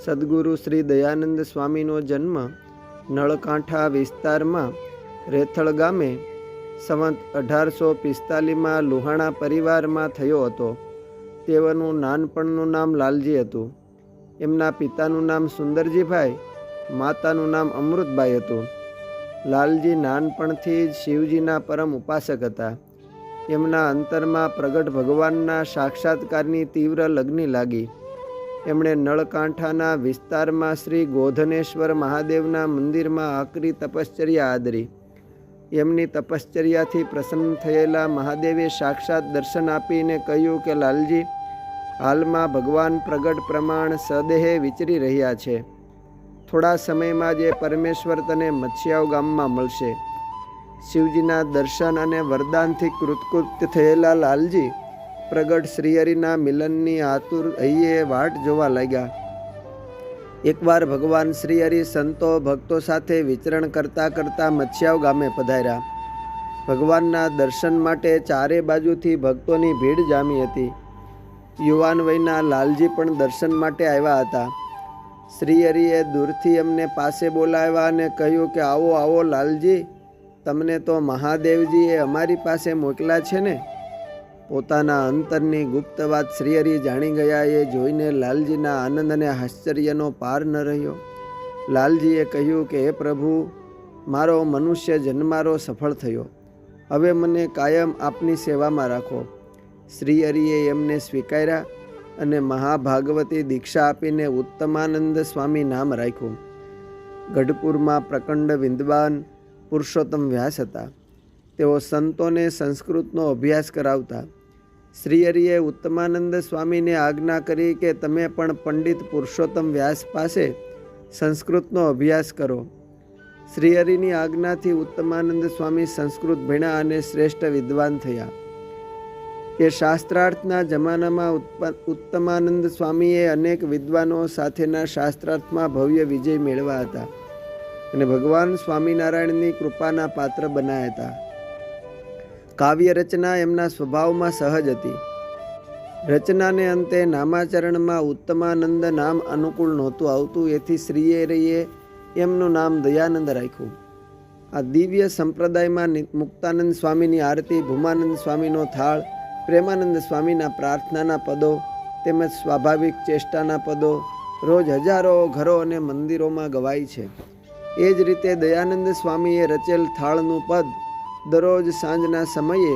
સદગુરુ શ્રી દયાનંદ સ્વામીનો જન્મ નળકાંઠા વિસ્તારમાં રેથળ ગામે સંવત 1845માં લુહાણા પરિવારમાં થયો હતો. તેઓનું નાનપણનું નામ લાલજી હતું. એમના પિતાનું નામ સુંદરજીભાઈ, માતાનું નામ અમૃતબાઈ હતું. લાલજી નાનપણથી જ શિવજીના પરમ ઉપાસક હતા. એમના અંતરમાં પ્રગટ ભગવાનના સાક્ષાત્કારની તીવ્ર લગ્ની લાગી. એમણે નળકાંઠાના વિસ્તારમાં શ્રી ગોધનેશ્વર મહાદેવના મંદિરમાં આકરી તપશ્ચર્યા આદરી. એમની તપશ્ચર્યાથી પ્રસન્ન થયેલા મહાદેવે સાક્ષાત દર્શન આપીને કહ્યું કે લાલજી, હાલમાં ભગવાન પ્રગટ પ્રમાણ સદેહે વિચરી રહ્યા છે. થોડા સમયમાં જ પરમેશ્વર તને મત્સ્યાવ ગામમાં મળશે. શિવજીના દર્શન અને વરદાનથી કૃતકૃત્ય થયેલા લાલજી પ્રગટ શ્રીહરિના મિલનની આતુર હૈયે વાટ જોવા લાગ્યા. એકવાર ભગવાન શ્રીહરિ સંતો ભક્તો સાથે વિચરણ કરતાં કરતાં મત્સ્યાવ ગામે પધાર્યા. ભગવાનના દર્શન માટે ચારે બાજુથી ભક્તોની ભીડ જામી હતી. યુવાન વયના લાલજી પણ દર્શન માટે આવ્યા હતા. શ્રીહરિએ દૂરથી એમને પાસે બોલાવ્યા અને કહ્યું કે આવો આવો લાલજી, તમને તો મહાદેવજીએ અમારી પાસે મોકલ્યા છે ને. પોતાના અંતરની ગુપ્ત વાત શ્રીહરિ જાણી ગયા. એ જોઈને લાલજીના આનંદ અને આશ્ચર્યનો પાર ન રહ્યો. લાલજીએ કહ્યું કે હે પ્રભુ, મારો મનુષ્ય જન્મારો સફળ થયો. હવે મને કાયમ આપની સેવામાં રાખો. શ્રીહરિએ એમને સ્વીકાર્યા અને મહાભાગવતી દીક્ષા આપીને ઉત્તમાનંદ સ્વામી નામ રાખ્યું. ગઢપુરમાં પ્રકંડ વિદ્વાન પુરુષોત્તમ વ્યાસ હતા. તેઓ સંતોને સંસ્કૃતનો અભ્યાસ કરાવતા. શ્રીહરિએ ઉત્તમાનંદ સ્વામીને આજ્ઞા કરી કે તમે પણ પંડિત પુરુષોત્તમ વ્યાસ પાસે સંસ્કૃતનો અભ્યાસ કરો. શ્રીહરિની આજ્ઞાથી ઉત્તમાનંદ સ્વામી સંસ્કૃત ભણ્યા અને શ્રેષ્ઠ વિદ્વાન થયા. એ શાસ્ત્રાર્થના જમાનામાં ઉત્તમાનંદ સ્વામીએ અનેક વિદ્વાનો સાથેના શાસ્ત્રાર્થમાં ભવ્ય વિજય મેળવ્યા હતા અને ભગવાન સ્વામિનારાયણની કૃપાના પાત્ર બનાયા હતા. કાવ્ય રચના એમના સ્વભાવમાં સહજ હતી. રચનાને અંતે નામાચરણમાં ઉત્તમાનંદ નામ અનુકૂળ નહોતું આવતું. એથી શ્રીહરિએ એમનું નામ દયાનંદ રાખ્યું. આ દિવ્ય સંપ્રદાયમાં મુક્તાનંદ સ્વામીની આરતી, ભૂમાનંદ સ્વામીનો થાળ, પ્રેમાનંદ સ્વામીના પ્રાર્થનાના પદો તેમજ સ્વાભાવિક ચેષ્ટાના પદો રોજ હજારો ઘરો અને મંદિરોમાં ગવાય છે. એ જ રીતે દયાનંદ સ્વામીએ રચેલ થાળનું પદ દરરોજ સાંજના સમયે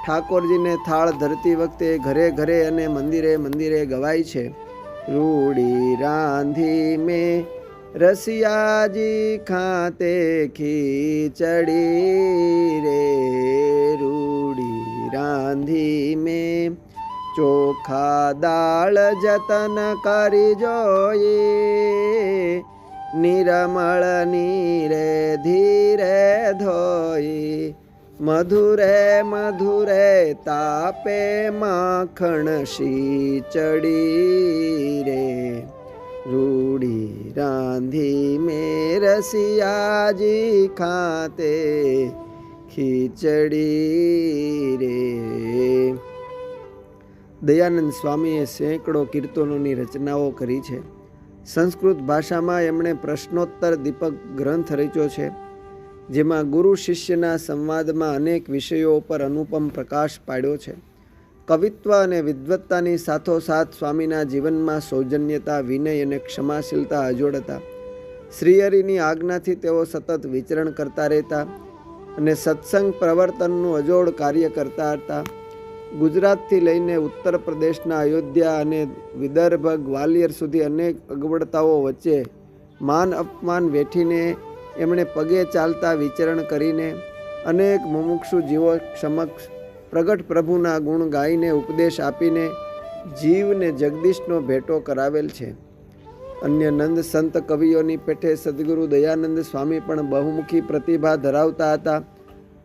ઠાકોરજીને થાળ ધરતી વખતે ઘરે ઘરે અને મંદિરે મંદિરે ગવાય છે. રૂડી રાંધી મેં રસિયાજી ખાતે ખીચડી રે, રૂડી રાંધી મેં ચોખા દાળ જતન કરી જોઈ, નિરમળ નીરે ધીરે ધોઈ, મધુરે મધુરે તાપે માખણ શીચડી રે, રૂડી રાંધી મેં રસિયાજી ખાતે ખીચડી રે. દયાનંદ સ્વામીએ સેંકડો કીર્તનોની રચનાઓ કરી છે. સંસ્કૃત ભાષામાં એમણે પ્રશ્નોત્તર દીપક ગ્રંથ રચ્યો છે, જેમાં ગુરુ શિષ્યના સંવાદમાં અનેક વિષયો પર અનુપમ પ્રકાશ પાડ્યો છે. કવિત્વ અને વિદ્વત્તાની સાથોસાથ સ્વામીના જીવનમાં સૌજન્યતા, વિનય અને ક્ષમાશીલતા અજોડ હતા. શ્રીહરિની આજ્ઞાથી તેઓ સતત વિચરણ કરતા રહેતા અને સત્સંગ પ્રવર્તનનું અજોડ કાર્ય કરતા હતા. ગુજરાતથી લઈને ઉત્તર પ્રદેશના અયોધ્યા અને વિદર્ભ, ગ્વાલિયર સુધી અનેક અગવડતાઓ વચ્ચે માન અપમાન વેઠીને એમણે પગે ચાલતા વિચરણ કરીને અનેક મુમુક્ષુ જીવો સમક્ષ પ્રગટ પ્રભુના ગુણ ગાઈને ઉપદેશ આપીને જીવને જગદીશનો ભેટો કરાવેલ છે. અન્ય નંદ સંત કવિઓની પેઠે સદગુરુ દયાનંદ સ્વામી પણ બહુમુખી પ્રતિભા ધરાવતા હતા.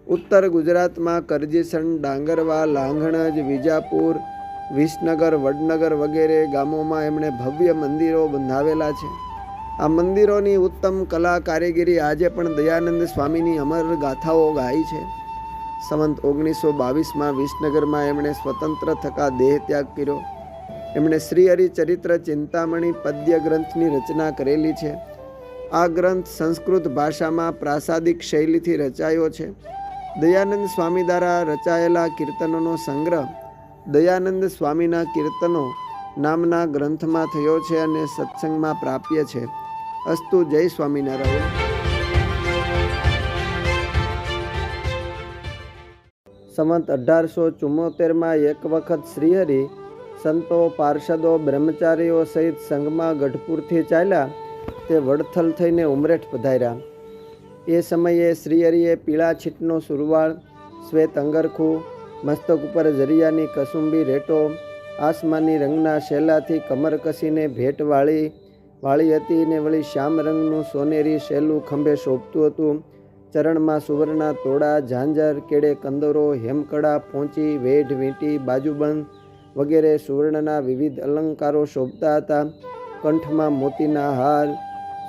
ઉત્તર ગુજરાતમાં કરજીસણ, ડાંગરવા, લાંઘણજ, વિજાપુર, વિસનગર, વડનગર વગેરે ગામોમાં એમણે ભવ્ય મંદિરો બંધાવેલા છે. આ મંદિરોની ઉત્તમ કલા કારીગરી આજે પણ દયાનંદ સ્વામીની અમર ગાથાઓ ગાય છે. સંવત 1922માં વિસનગરમાં એમણે સ્વતંત્ર થકા દેહ ત્યાગ કર્યો. એમણે શ્રી હરિચરિત્ર ચિંતામણી પદ્ય ગ્રંથની રચના કરેલી છે. આ ગ્રંથ સંસ્કૃત ભાષામાં પ્રાસાદિક શૈલીથી રચાયો છે. દયાનંદ સ્વામી દ્વારા રચાયેલા કીર્તનોનો સંગ્રહ દયાનંદ સ્વામીના કીર્તનો નામના ગ્રંથમાં થયો છે અને સત્સંગમાં પ્રાપ્ય છે. અસ્તુ. જય સ્વામિનારાયણ. સંવત 1874માં એક વખત શ્રીહરિ સંતો, પાર્ષદો, બ્રહ્મચારીઓ સહિત સંઘમાં ગઢપુરથી ચાલ્યા તે વડથલ થઈને ઉમરેઠ પધાર્યા. એ સમયે શ્રીહરિએ પીળા છીટનો સુરવાળ, શ્વેત અંગરખું, મસ્તક ઉપર જરિયાની કસુંબી રેટો, આસમાની રંગના શેલાથી કમર કસીને ભેટ વાળી હતી ને વળી શ્યામ રંગનું સોનેરી શેલું ખંભે શોભતું હતું. ચરણમાં સુવર્ણના તોડા, ઝાંઝર, કેડે કંદરો, હેમકડા, પોંચી, વેઢ, વીંટી, બાજુબંધ વગેરે સુવર્ણના વિવિધ અલંકારો શોભતા હતા. કંઠમાં મોતીના હાર,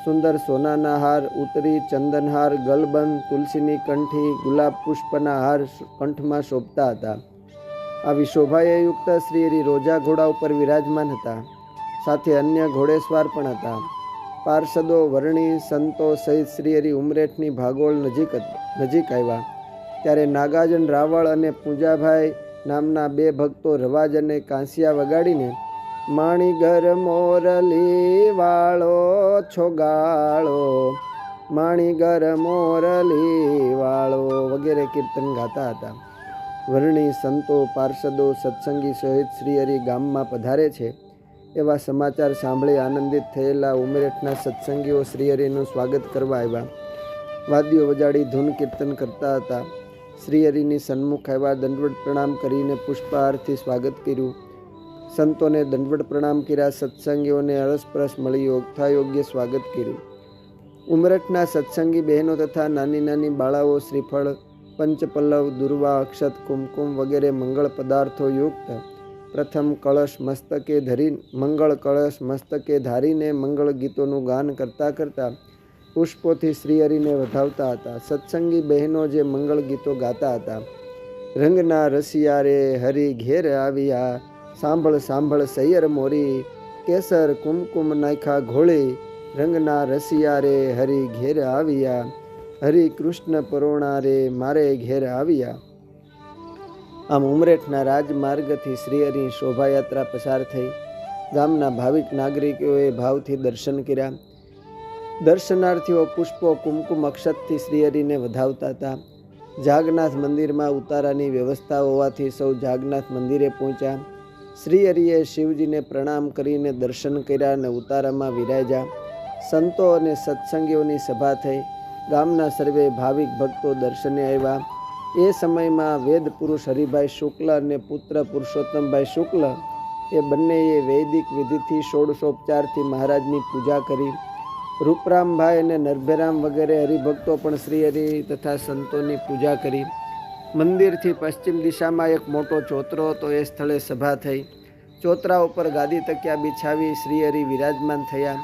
સુંદર સોનાના હાર, ઉતરી, ચંદનહાર, ગલબંધ, તુલસીની કંઠી, ગુલાબ પુષ્પના હાર કંઠમાં શોભતા હતા. આવી શોભાએ યુક્ત શ્રીહરિ રોજા ઘોડા ઉપર વિરાજમાન હતા. સાથે અન્ય ઘોડેસવાર પણ હતા. પાર્ષદો, વર્ણી, સંતો સહિત શ્રીહરિ ઉમરેઠની ભાગોળ નજીક આવ્યા ત્યારે નાગાજન રાવળ અને પૂંજાભાઈ નામના બે ભક્તો રવાજ અને કાંસિયા વગાડીને માણીગર મોરલી વાળો છોગાળો, માણીગર મોરલી વાળો વગેરે કીર્તન ગાતા હતા. વર્ણી, સંતો, પાર્ષદો, સત્સંગી સહિત શ્રીહરિ ગામમાં પધારે છે એવા સમાચાર સાંભળી આનંદિત થયેલા ઉમરેઠના સત્સંગીઓ શ્રીહરિનું સ્વાગત કરવા આવ્યા. વાદ્યો વજાડી ધૂન કીર્તન કરતા હતા. શ્રીહરિની સન્મુખ આવ્યા, દંડવત પ્રણામ કરીને પુષ્પહારથી સ્વાગત કર્યું. સંતોને દંડવત પ્રણામ કર્યા. સત્સંગીઓને અરસપરસ મળી યોગ્ય સ્વાગત કર્યું. ઉમરેઠના સત્સંગી બહેનો તથા નાની નાની બાળાઓ શ્રીફળ, પંચપલ્લવ, દુર્વા, અક્ષત, કુમકુમ વગેરે મંગળ પદાર્થો યુક્ત પ્રથમ મંગળ કળશ મસ્તકે ધારીને મંગળ ગીતોનું ગાન કરતા કરતા પુષ્પોથી શ્રીહરિને વધાવતા હતા. સત્સંગી બહેનો જે મંગળ ગીતો ગાતા હતા. રંગના રસિયા રે હરિ ઘેર આવ્યા, સાંભળ સાંભળ સૈયર મોરી, કેસર કુમકુમ નાખા ઘોળી, રંગના રસિયા રે હરિ ઘેર આવ્યા, હરિ કૃષ્ણ પરોણા રે મારે ઘેર આવ્યા. આમ ઉમરેઠના રાજમાર્ગથી શ્રીહરિની શોભાયાત્રા પસાર થઈ. ગામના ભાવિક નાગરિકોએ ભાવથી દર્શન કર્યા. દર્શનાર્થીઓ પુષ્પો, કુમકુમ, અક્ષતથી શ્રીહરિને વધાવતા હતા. જાગનાથ મંદિરમાં ઉતારાની વ્યવસ્થા હોવાથી સૌ જાગનાથ મંદિરે પહોંચ્યા. શ્રીહરિએ શિવજીને પ્રણામ કરીને દર્શન કર્યા અને ઉતારામાં વિરાજ્યા. સંતો અને સત્સંગીઓની સભા થઈ. ગામના સર્વે ભાવિક ભક્તો દર્શને આવ્યા. એ સમયમાં વેદ પુરુષ હરિભાઈ શુક્લ અને પુત્ર પુરુષોત્તમભાઈ શુક્લ એ બંનેએ વૈદિક વિધિથી ષોડશોપચારથી મહારાજની પૂજા કરી. રૂપરામભાઈ અને નરભેરામ વગેરે હરિભક્તો પણ શ્રીહરિ તથા સંતોની પૂજા કરી. મંદિરથી પશ્ચિમ દિશામાં એક મોટો ચોતરો હતો. એ સ્થળે સભા થઈ. ચોતરા ઉપર ગાદી તકિયા બિછાવી શ્રીહરિ વિરાજમાન થયા.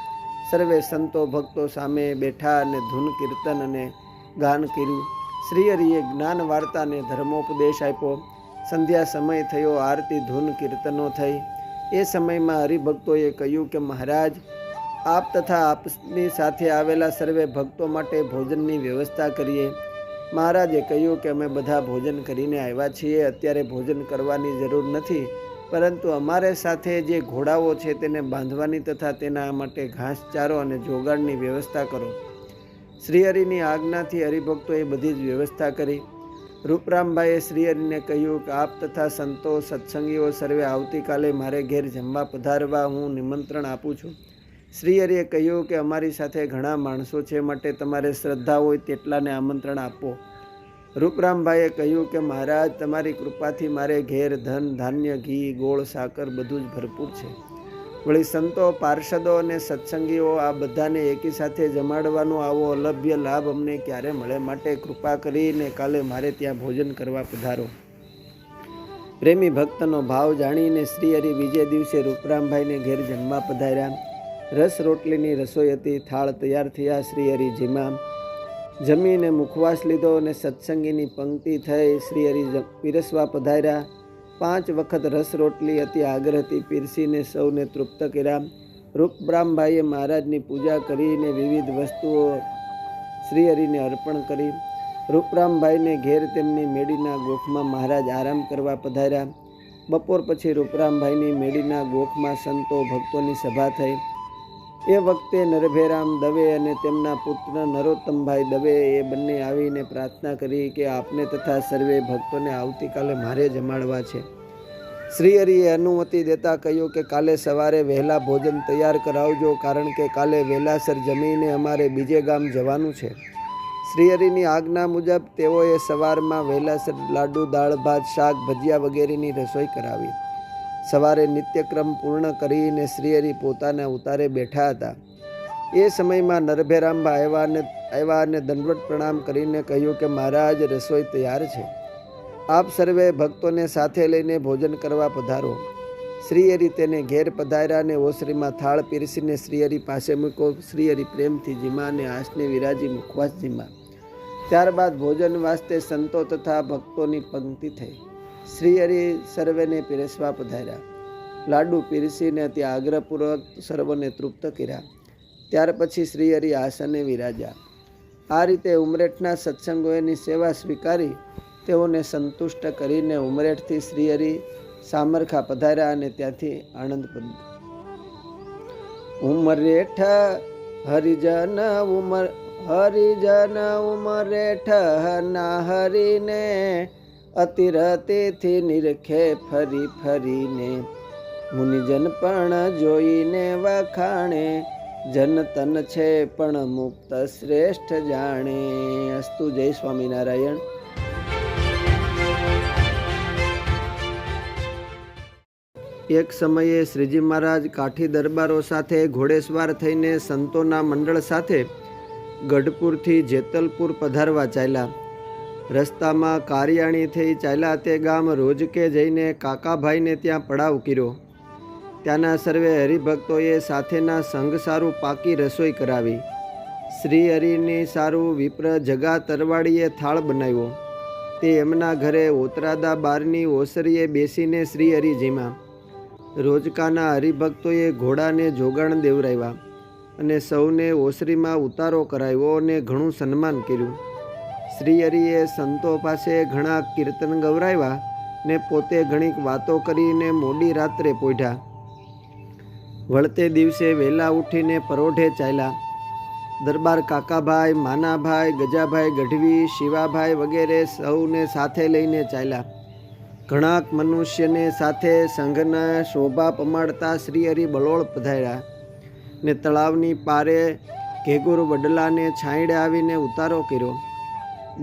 સર્વે સંતો ભક્તો સામે બેઠા અને ધૂન કીર્તન અને ગાન કર્યું. શ્રીહરિએ જ્ઞાન વાર્તા અને ધર્મોપદેશ આપ્યો. સંધ્યા સમય થયો. આરતી, ધૂન, કીર્તનો થઈ. એ સમયમાં હરિભક્તોએ કહ્યું કે મહારાજ, આપ તથા આપની સાથે આવેલા સર્વે ભક્તો માટે ભોજનની વ્યવસ્થા કરીએ. મહારાજે કહ્યું કે અમે બધા ભોજન કરીને આવ્યા છીએ, અત્યારે ભોજન કરવાની જરૂર નથી, પરંતુ અમારે સાથે જે ઘોડાઓ છે તેને બાંધવાની તથા તેના માટે ઘાસચારો અને જોગાડની વ્યવસ્થા કરો. શ્રીહરિની આજ્ઞાથી હરિભક્તોએ બધી જ વ્યવસ્થા કરી. રૂપરામભાઈએ શ્રીહરિને કહ્યું કે આપ તથા સંતો સત્સંગીઓ સર્વે આવતીકાલે મારે ઘેર જમવા પધારવા હું નિમંત્રણ આપું છું. શ્રીહરિએ કહ્યું કે અમારી સાથે ઘણા માણસો છે, માટે તમારે શ્રદ્ધા હોય તેટલાને આમંત્રણ આપો. રૂપરામભાઈએ કહ્યું કે મહારાજ, તમારી કૃપાથી મારે ઘેર ધન, ધાન્ય, ઘી, ગોળ, સાકર બધું જ ભરપૂર છે. વળી સંતો, પાર્ષદો અને સત્સંગીઓ આ બધાને એકી સાથે જમાડવાનો આવો અલભ્ય લાભ અમને ક્યારે મળે, માટે કૃપા કરીને કાલે મારે ત્યાં ભોજન કરવા પધારો. પ્રેમી ભક્તનો ભાવ જાણીને શ્રીહરિ બીજે દિવસે રૂપરામભાઈને ઘેર જમવા પધાર્યા. રસ રોટલીની રસોઈ હતી. થાળ તૈયાર થયા. શ્રીહરિ જમીને મુખવાસ લીધો અને સત્સંગીની પંક્તિ થઈ. શ્રીહરિ પીરસવા પધાર્યા. 5 વખત રસ રોટલી અતિ આગ્રહથી પીરસીને સૌને તૃપ્ત કર્યા. રૂપરામભાઈએ મહારાજની પૂજા કરીને વિવિધ વસ્તુઓ શ્રીહરિને અર્પણ કરી. રૂપરામભાઈને ઘેર તેમની મેડીના ગોખમાં મહારાજ આરામ કરવા પધાર્યા. બપોર પછી રૂપરામભાઈની મેડીના ગોખમાં સંતો ભક્તોની સભા થઈ. એ વખતે નરભેરામ દવે અને તેમના પુત્ર નરોત્તમભાઈ દવે એ બંને આવીને પ્રાર્થના કરી કે આપને તથા સર્વે ભક્તોને આવતીકાલે મારે જમાડવા છે. શ્રીહરિએ અનુમતિ દેતા કહ્યું કે કાલે સવારે વહેલા ભોજન તૈયાર કરાવજો, કારણ કે કાલે વહેલાસર જમીને અમારે બીજે ગામ જવાનું છે. શ્રીહરિની આજ્ઞા મુજબ તેઓએ સવારમાં વહેલાસર લાડુ, દાળ, ભાત, શાક, ભજીયા વગેરેની રસોઈ કરાવી. સવારે નિત્યક્રમ પૂર્ણ કરીને શ્રીહરિ પોતાના ઉતારે બેઠા હતા. એ સમયમાં નરભેરામબા આવ્યા અને દંડવત પ્રણામ કરીને કહ્યું કે મહારાજ, રસોઈ તૈયાર છે, આપ સર્વે ભક્તોને સાથે લઈને ભોજન કરવા પધારો. શ્રીહરિ તેને ઘેર પધાર્યા અને ઓસરીમાં થાળ પીરસીને શ્રીહરિ પાસે મૂકો. શ્રીહરિ પ્રેમથી જીમા અને આસને વિરાજી મુખવાસ જીમા. ત્યારબાદ ભોજન વાસ્તે સંતો તથા ભક્તોની પંક્તિ થઈ. શ્રીહરિ સર્વેને પીરસવા પધાર્યા. લાડુ પીરસીને અતિ આગ્રહપૂર્વક સર્વને તૃપ્ત કર્યા. ત્યાર પછી શ્રીહરિ આસને વિરાજ્યા. આ રીતે ઉમરેઠના સત્સંગોની સેવા સ્વીકારી તેઓને સંતુષ્ટ કરીને ઉમરેઠથી શ્રીહરિ સામરખા પધાર્યા અને ત્યાંથી આણંદ ઉમરેઠ હરિજન ઉમરેઠ ના હરીને અતિરતિથી નિરખે ફરી ફરીને, મુનિજન પણ જોઈને વખાણે, જન તન છે પણ મુક્ત શ્રેષ્ઠ જાણે. અસ્તુ. જય સ્વામિનારાયણ. એક સમયે શ્રીજી મહારાજ કાઠી દરબારો સાથે ઘોડેસવાર થઈને સંતોના મંડળ સાથે ગઢપુરથી જેતલપુર પધારવા ચાલ્યા. રસ્તામાં કારિયાણી થઈ ચાલ્યા તે ગામ રોજકે જઈને કાકાભાઈને ત્યાં પડાવ કર્યો. ત્યાંના સર્વે હરિભક્તોએ સાથેના સંઘ સારું પાકી રસોઈ કરાવી. શ્રીહરિની સારું વિપ્ર જગા તરવાડીએ થાળ બનાવ્યો. તે એમના ઘરે ઓતરાદા બારની ઓસરીએ બેસીને શ્રીહરિ જીમા. રોજકાના હરિભક્તોએ ઘોડાને જોગાણ દેવરાવ્યા અને સૌને ઓસરીમાં ઉતારો કરાવ્યો અને ઘણું સન્માન કર્યું. શ્રીહરિએ સંતો પાસે ઘણા કીર્તન ગવરાવ્યા ને પોતે ઘણીક વાતો કરીને મોડી રાત્રે પોઢ્યા. વળતે દિવસે વહેલા ઉઠીને પરોઢે ચાલ્યા. દરબાર કાકાભાઈ, માનાભાઈ, ગજાભાઈ ગઢવી, શિવાભાઈ વગેરે સૌને સાથે લઈને ચાલ્યા. ઘણાક મનુષ્યને સાથે સંઘના શોભા પમાડતા શ્રીહરિ બલોળ પધાર્યા ને તળાવની પારે ઘેગુર વડલાને છાંયડે આવીને ઉતારો કર્યો.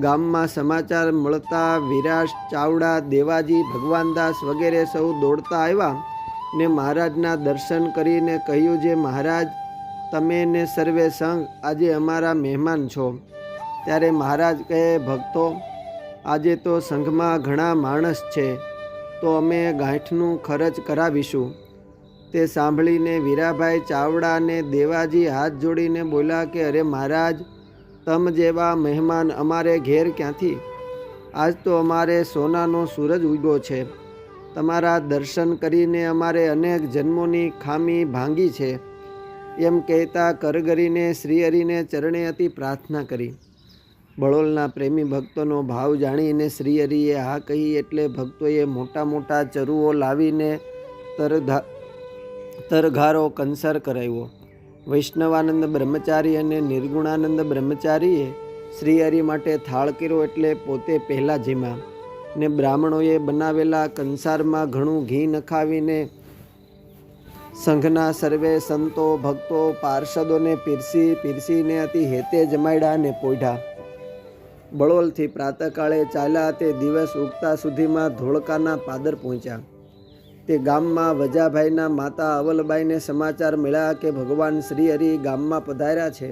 ગામમાં સમાચાર મળતા વિરાટ ચાવડા, દેવાજી, ભગવાનદાસ વગેરે સૌ દોડતા આવ્યા ને મહારાજના દર્શન કરીને કહ્યું, જે મહારાજ, તમે ને સર્વે સંઘ આજે અમારા મહેમાન છો. ત્યારે મહારાજ કહે, ભક્તો, આજે તો સંઘમાં ઘણા માણસ છે, તો અમે ગાંઠનું ખર્ચ કરાવીશું. તે સાંભળીને વીરાભાઈ ચાવડા અને દેવાજી હાથ જોડીને બોલ્યા કે અરે મહારાજ, તમ જેવા મહેમાન અમારે ઘેર ક્યાંથી? આજ તો અમારે સોનાનો સૂરજ ઉગ્યો છે. તમારા દર્શન કરીને અમારે અનેક જન્મોની ખામી ભાંગી છે. એમ કહેતા કરગરીને શ્રીહરિને ચરણે અતિ પ્રાર્થના કરી. બળોલના પ્રેમી ભક્તોનો ભાવ જાણીને શ્રીહરિએ હા કહી એટલે ભક્તોએ મોટા મોટા ચરુઓ લાવીને તરઘારો કંસર કરાવ્યો. વૈષ્ણવાનંદ બ્રહ્મચારી અને નિર્ગુણાનંદ બ્રહ્મચારીએ શ્રીહરિ માટે થાળ કર્યો એટલે પોતે પહેલાં જીમા ને બ્રાહ્મણોએ બનાવેલા કંસારમાં ઘણું ઘી નખાવીને સંઘના સર્વે સંતો ભક્તો પાર્ષદોને પીરસીને અતિ હેતે જમાડ્યા અને પોઢ્યા. બળોલથી પ્રાતઃકાળે ચાલ્યા તે દિવસ ઉગતા સુધીમાં ધોળકાના પાદર પહોંચ્યા. તે ગામમાં વજાભાઈના માતા અવલબાઈને સમાચાર મળ્યા કે ભગવાન શ્રીહરિ ગામમાં પધાર્યા છે.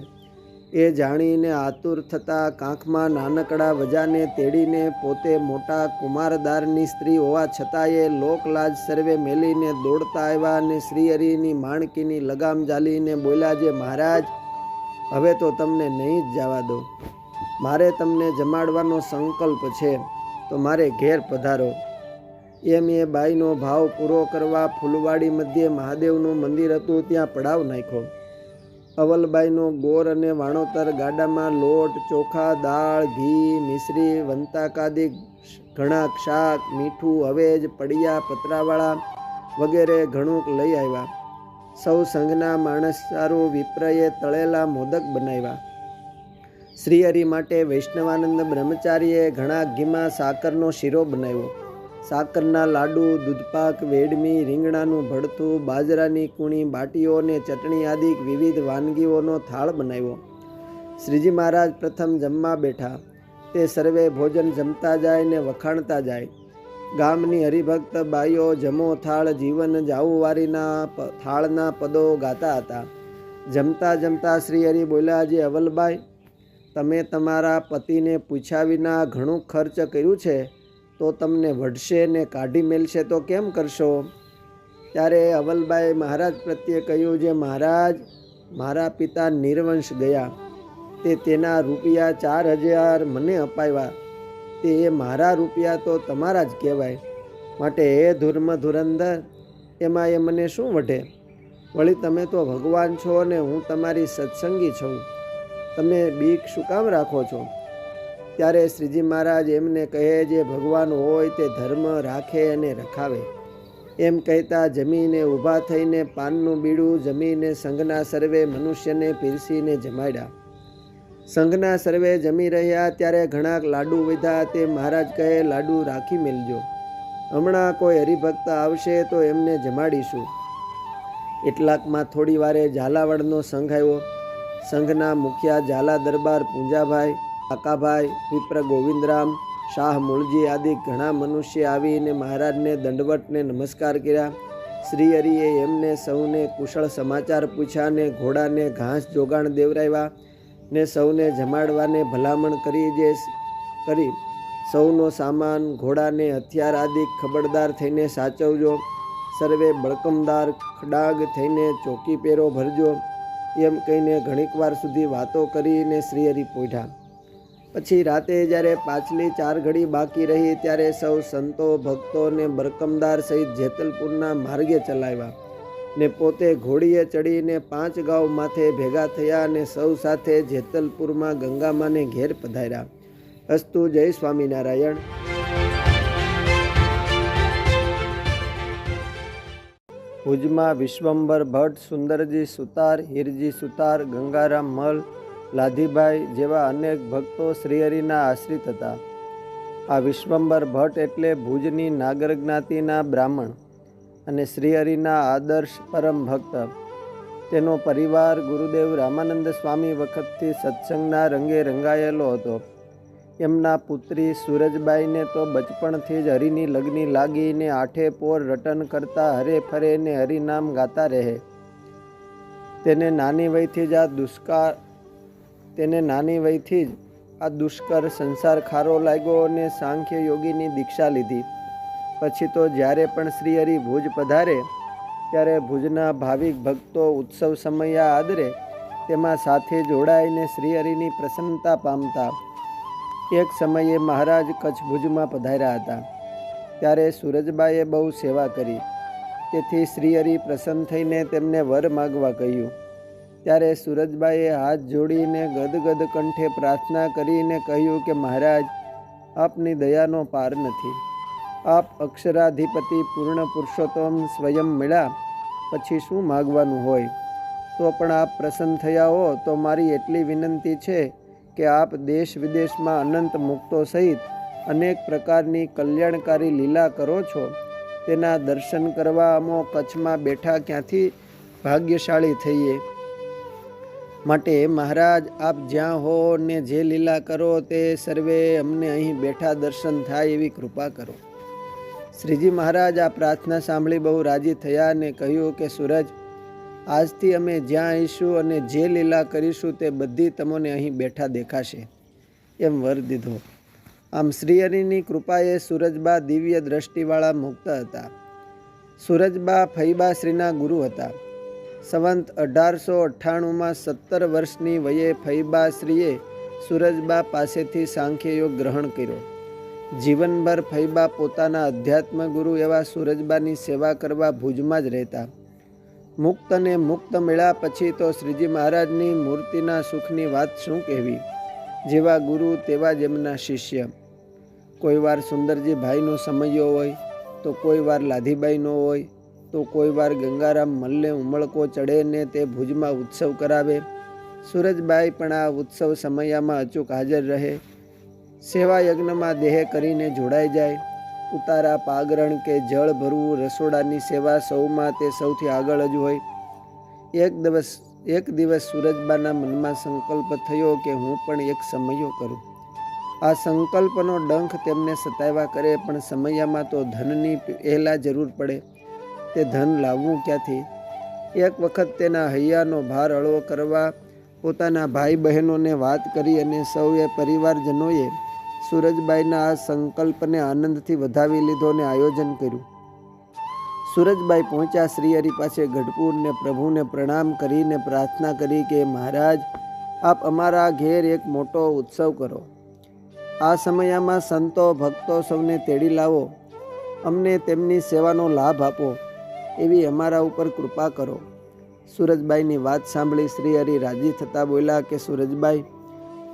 એ જાણીને આતુર થતાં કાંખમાં નાનકડા વજાને તેડીને પોતે મોટા કુમારદારની સ્ત્રી હોવા છતાં એ લોકલાજ સર્વે મેલીને દોડતા આવ્યા અને શ્રીહરિની માણકીની લગામ ઝાલીને બોલ્યા, જે મહારાજ, હવે તો તમને નહીં જ જવા દો. મારે તમને જમાડવાનો સંકલ્પ છે, તો મારે ઘેર પધારો. એમ એ બાઈનો ભાવ પૂરો કરવા ફૂલવાડી મધ્યે મહાદેવનું મંદિર હતું ત્યાં પડાવ નાખ્યો. અવલબાઈનો ગોર અને વાણોતર ગાડામાં લોટ, ચોખા, દાળ, ઘી, મિશ્રી, વંતાકાદી ઘણા શાક, મીઠું, હવેજ, પડિયા, પતરાવાળા વગેરે ઘણું લઈ આવ્યા. સૌ સંઘના માણસ સારું વિપ્રએ તળેલા મોદક બનાવ્યા. શ્રીહરિ માટે વૈષ્ણવાનંદ બ્રહ્મચારીએ ઘણા ઘીમાં સાકરનો શીરો બનાવ્યો. સાકરના લાડુ, દૂધપાક, વેડમી, રીંગણાનું ભડથું, બાજરાની કૂણી, બાટીઓ અને ચટણી આદિ વિવિધ વાનગીઓનો થાળ બનાવ્યો. શ્રીજી મહારાજ પ્રથમ જમવા બેઠા. તે સર્વે ભોજન જમતા જાય ને વખાણતા જાય. ગામની હરિભક્ત બાઈઓ જમો થાળ જીવન જાવુવારીના થાળના પદો ગાતા હતા. જમતા જમતા શ્રીહરિ બોલ્યા, જે અવલબાઈ, તમે તમારા પતિને પૂછ્યા વિના ઘણું ખર્ચ કર્યું છે તો તમને વઢશે ને કાઢી મેલશે તો કેમ કરશો? ત્યારે અવલબાઈ મહારાજ પ્રત્યે કહ્યું, જે મહારાજ, મારા પિતા નિર્વંશ ગયા, તે તેના રૂપિયા 4,000 મને અપાવ્યા, તે એ મારા રૂપિયા તો તમારા જ કહેવાય. માટે હે ધૂર્મ ધુરંધર, એમાં એ મને શું વઢે? વળી તમે તો ભગવાન છો ને હું તમારી સત્સંગી છું, તમે બીક શું કામ રાખો છો? ત્યારે શ્રીજી મહારાજ એમને કહે, જે ભગવાન હોય તે ધર્મ રાખે અને રખાવે. એમ કહેતા જમીને ઊભા થઈને પાનનું બીડું જમીને સંઘના સર્વે મનુષ્યને પીરસીને જમાડ્યા. સંઘના સર્વે જમી રહ્યા ત્યારે ઘણા લાડુ વધ્યા. તે મહારાજ કહે, લાડુ રાખી મેલજો, હમણાં કોઈ હરિભક્ત આવશે તો એમને જમાડીશું. એટલાકમાં થોડી વારે ઝાલાવાડનો સંઘ આવ્યો. સંઘના મુખિયા ઝાલા દરબાર પૂંજાભાઈ, કાકાભાઈ, વિપ્ર ગોવિંદરામ, શાહ મૂળજી આદિ ઘણા મનુષ્ય આવીને મહારાજને દંડવટને નમસ્કાર કર્યા. શ્રીહરિએ એમને સૌને કુશળ સમાચાર પૂછ્યા ને ઘોડાને ઘાસ જોગાણ દેવરાવ્યા ને સૌને જમાડવાને ભલામણ કરી સૌનો સામાન, ઘોડાને હથિયાર આદિ ખબરદાર થઈને સાચવજો, સર્વે બળકમદાર ખડાગ થઈને ચોકી પેરો ભરજો. એમ કહીને ઘણીક વાર સુધી વાતો કરીને શ્રીહરિ પોઢ્યા. પછી રાતે જ્યારે પાછલી 4 ઘડી બાકી રહી ત્યારે સૌ સંતો ભક્તો ને બરકમદાર સહિત જેતલપુરના માર્ગે ચલાવ્યા ને પોતે ઘોડીએ ચડીને 5 ગાંવ માથે ભેગા થયા અને સૌ સાથે જેતલપુરમાં ગંગામાને ઘેર પધાર્યા. અસ્તુ. જય સ્વામિનારાયણ. ભુજમાં વિશ્વંભર ભટ્ટ, સુંદરજી સુતાર, હીરજી સુતાર, ગંગારામ મલ, લાધીભાઈ જેવા અનેક ભક્તો શ્રીહરિના આશ્રિત હતા. આ વિશ્વંભર ભટ્ટ એટલે ભુજની નાગર જ્ઞાતિના બ્રાહ્મણ અને શ્રીહરિના આદર્શ પરમ ભક્ત. તેનો પરિવાર ગુરુદેવ રામાનંદ સ્વામી વખતથી સત્સંગના રંગે રંગાયેલો હતો. એમના પુત્રી સૂરજબાઈને તો બચપણથી જ હરિની લગ્ની લાગીને 8 પોર રટન કરતા હરે ફરે ને હરિનામ ગાતા રહે. તેને નાની વયથી જ આ દુષ્કર સંસાર ખારો લાગ્યો અને સાંખ્ય યોગીની દીક્ષા લીધી. પછી તો જ્યારે પણ શ્રીહરિ ભુજ પધારે ત્યારે ભુજના ભાવિક ભક્તો ઉત્સવ સમયા આદરે તેમાં સાથે જોડાઈને શ્રીહરિની પ્રસન્નતા પામતા. એક સમયે મહારાજ કચ્છ ભુજમાં પધાર્યા હતા. ત્યારે સૂરજબાઈએ બહુ સેવા કરી. તેથી શ્રીહરિ પ્રસન્ન થઈને તેમને વર માગવા કહ્યું. ત્યારે સૂરજબાઈએ હાથ જોડીને ગદગદ કંઠે પ્રાર્થના કરીને કહ્યું કે મહારાજ, આપની દયાનો પાર નથી. આપ અક્ષરાધિપતિ પૂર્ણ પુરુષોત્તમ સ્વયં મળ્યા પછી શું માગવાનું હોય? તો પણ આપ પ્રસન્ન થયા હો તો મારી એટલી વિનંતી છે કે આપ દેશ વિદેશમાં અનંત મુક્તો સહિત અનેક પ્રકારની કલ્યાણકારી લીલા કરો છો, તેના દર્શન કરવા અમો કચ્છમાં બેઠા ક્યાંથી ભાગ્યશાળી થઈએ. માટે મહારાજ, આપ જ્યાં હો ને જે લીલા કરો તે સર્વે અમને અહીં બેઠા દર્શન થાય એવી કૃપા કરો. શ્રીજી મહારાજ આ પ્રાર્થના સાંભળી બહુ રાજી થયા અને કહ્યું કે સૂરજ, આજથી અમે જ્યાં આવીશું અને જે લીલા કરીશું તે બધી તમને અહીં બેઠા દેખાશે. એમ વર દીધો. આમ શ્રીહરિની કૃપાએ સૂરજબા દિવ્ય દ્રષ્ટિવાળા મુક્ત હતા. સૂરજબા ફઈબાશ્રીના ગુરુ હતા. સંવંત 1898માં 17 વર્ષની વયે ફઈબાશ્રીએ સૂરજબા પાસેથી સાંખ્યયોગ ગ્રહણ કર્યો. જીવનભર ફૈબા પોતાના અધ્યાત્મ ગુરુ એવા સુરજબાની સેવા કરવા ભુજમાં જ રહેતા. મુક્ત અને મુક્ત મળ્યા પછી તો શ્રીજી મહારાજની મૂર્તિના સુખની વાત શું કહેવી. જેવા ગુરુ તેવા જ એમના શિષ્ય. કોઈ વાર સુંદરજી ભાઈનો સમયો હોય, તો કોઈ વાર લાધીબાઈનો હોય, તો કોઈ વાર ગંગારામ મલ્લે ઉમળકો ચડે ને તે ભુજમાં ઉત્સવ કરાવે. સુરજબાઈ પણ આ ઉત્સવ સમયામાં અચૂક હાજર રહે. સેવા યજ્ઞમાં દેહ કરીને જોડાઈ જાય. ઉતારા, પાગરણ કે જળ ભરવું, રસોડાની સેવા સૌમાં તે સૌથી આગળ જ હોય. એક દિવસ સુરજબાના મનમાં સંકલ્પ થયો કે હું પણ એક સમયો કરું. આ સંકલ્પનો ડંખ તેમને સતાવ્યા કરે, પણ સમયામાં તો ધનની પહેલા જરૂર પડે. તે ધન લાવવું ક્યાંથી? એક વખત તેના હૈયાનો ભાર હળવો કરવા પોતાના ભાઈ બહેનોને વાત કરી અને સૌએ પરિવારજનોએ સુરજબાઈના આ સંકલ્પને આનંદથી વધાવી લીધો અને આયોજન કર્યું. સુરજબાઈ પહોંચ્યા શ્રીહરિ પાસે ગઢપુરને પ્રભુને પ્રણામ કરીને પ્રાર્થના કરી કે મહારાજ, આપ અમારા ઘેર એક મોટો ઉત્સવ કરો. આ સમયમાં સંતો ભક્તો સૌને તેડી લાવો. અમને તેમની સેવાનો લાભ આપો એવી અમારા ઉપર કૃપા કરો. સુરજબાઈની વાત સાંભળી શ્રીહરિ રાજી થતાં બોલ્યા કે સુરજબાઈ,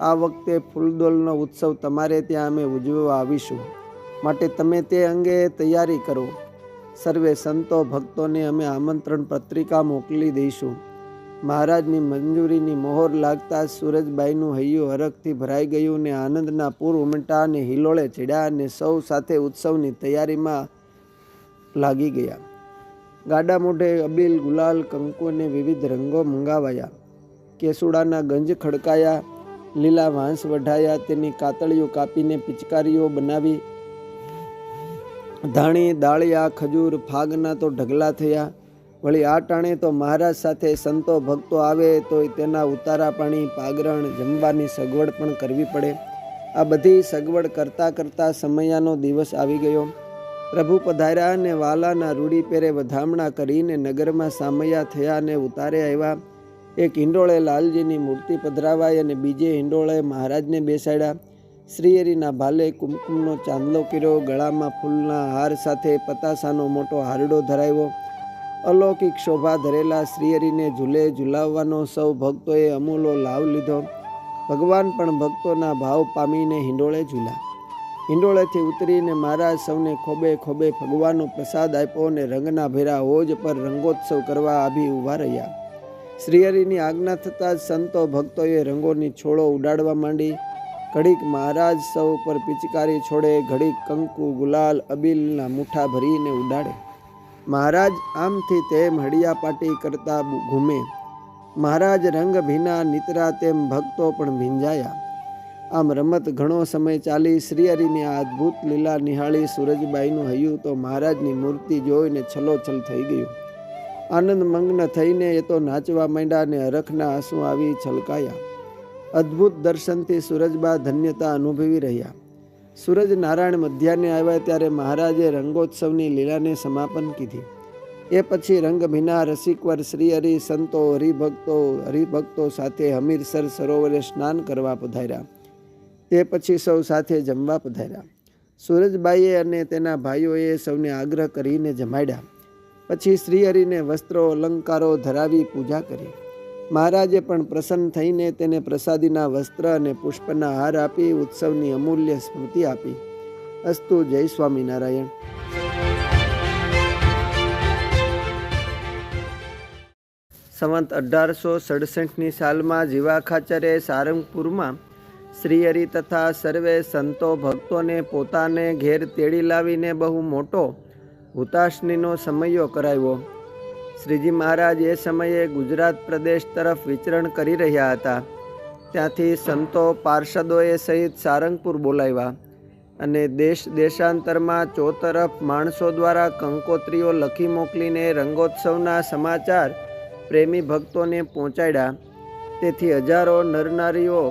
આ વખતે ફૂલદોલનો ઉત્સવ તમારે ત્યાં અમે ઉજવવા આવીશું, માટે તમે તે અંગે તૈયારી કરો. સર્વે સંતો ભક્તોને અમે આમંત્રણ પત્રિકા મોકલી દઈશું. મહારાજની મંજૂરીની મહોર લાગતા સુરજબાઈનું હૈયું હરખથી ભરાઈ ગયું ને આનંદના પૂર ઉમટા અને હિલોળે ચડ્યા અને સૌ સાથે ઉત્સવની તૈયારીમાં લાગી ગયા. ગાડા મોઢે અબીલ, ગુલાલ, કંકુ અને વિવિધ રંગો મંગાવાયા. કેસુડાના ગંજ ખડકાયા, લીલા વાંસ વઢાયા, તેની કાતળીઓ કાપીને પિચકારીઓ બનાવી. ધાણી, દાળિયા, ખજૂર, ફાગના તો ઢગલા થયા. વળી આ ટાણે તો મહારાજ સાથે સંતો ભક્તો આવે તો તેના ઉતારા પાણી, પાગરણ, જમવાની સગવડ પણ કરવી પડે. આ બધી સગવડ કરતાં કરતાં સમયાનો દિવસ આવી ગયો. પ્રભુ પધાર્યા અને વાલાના રૂડી પેરે વધામણા કરીને નગરમાં સામૈયા થયા અને ઉતારે આવ્યા. એક હિંડોળે લાલજીની મૂર્તિ પધરાવાઈ અને બીજે હિંડોળે મહારાજને બેસાડ્યા. શ્રીહરિના ભાલે કુમકુમનો ચાંદલો કર્યો. ગળામાં ફૂલના હાર સાથે પતાસાનો મોટો હારડો ધરાવ્યો. અલૌકિક શોભા ધરેલા શ્રીહરિને ઝૂલે ઝૂલાવવાનો સૌ ભક્તોએ અમૂલો લાભ લીધો. ભગવાન પણ ભક્તોના ભાવ પામીને હિંડોળે ઝૂલા. હિંડોળેથી ઉતરીને મહારાજ સૌને ખોબે ખોબે ભગવાનનો પ્રસાદ આપ્યો અને રંગના ભેરા હોજ પર રંગોત્સવ કરવા આભી ઊભા રહ્યા. શ્રીહરિની આજ્ઞા થતાં જ સંતો ભક્તોએ રંગોની છોડો ઉડાડવા માંડી. ઘડીક મહારાજ સૌ પર પિચકારી છોડે, ઘડીક કંકુ, ગુલાલ, અબીલના મુઠ્ઠા ભરીને ઉડાડે. મહારાજ આમથી તેમ હડિયાપાટી કરતા ઘૂમે. મહારાજ રંગ ભીના નીતરા તેમ ભક્તો પણ ભીંજાયા. આમ રમત ઘણો સમય ચાલી. શ્રીહરિની આ અદ્ભુત લીલા નિહાળી સુરજબાઈનું હૈયું તો મહારાજની મૂર્તિ જોઈને છલોછલ થઈ ગયું. આનંદ મગ્ન થઈને એ તો નાચવા માંડ્યા અને હરખના આંસુ આવી છલકાયા. અદ્ભુત દર્શનથી સુરજબા ધન્યતા અનુભવી રહ્યા. સૂરજ નારાયણ મધ્યાહને આવ્યા ત્યારે મહારાજે રંગોત્સવની લીલાને સમાપન કીધી. એ પછી રંગભીના રસિકવર શ્રીહરિ સંતો હરિભક્તો સાથે હમીરસર સરોવરે સ્નાન કરવા પધાર્યા. તે પછી સૌ સાથે જમવા પધાર્યા. સુરજબાઈએ અને તેના ભાઈઓએ સૌને આગ્રહ કરીને જમાડ્યા. પછી શ્રીહરિને વસ્ત્રો અલંકારો ધરાવી પૂજા કરી. મહારાજે પણ પ્રસન્ન થઈને તેને પ્રસાદીના વસ્ત્ર અને પુષ્પના હાર આપી ઉત્સવની અમૂલ્ય સ્મૃતિ આપી. અસ્તુ. જય સ્વામિનારાયણ. સંવત 1867ની સાલમાં જીવા ખાચરે સારંગપુરમાં શ્રીહરિ તથા સર્વે સંતો ભક્તોને પોતાને ઘેર તેડી લાવીને બહુ મોટો હુતાશનીનો સમયો કરાવ્યો. શ્રીજી મહારાજ એ સમયે ગુજરાત પ્રદેશ તરફ વિચરણ કરી રહ્યા હતા. ત્યાંથી સંતો પાર્ષદોએ સહિત સારંગપુર બોલાવ્યા અને દેશ દેશાંતરમાં ચોતરફ માણસો દ્વારા કંકોત્રીઓ લખી મોકલીને રંગોત્સવના સમાચાર પ્રેમી ભક્તોને પહોંચાડ્યા. તેથી હજારો નરનારીઓ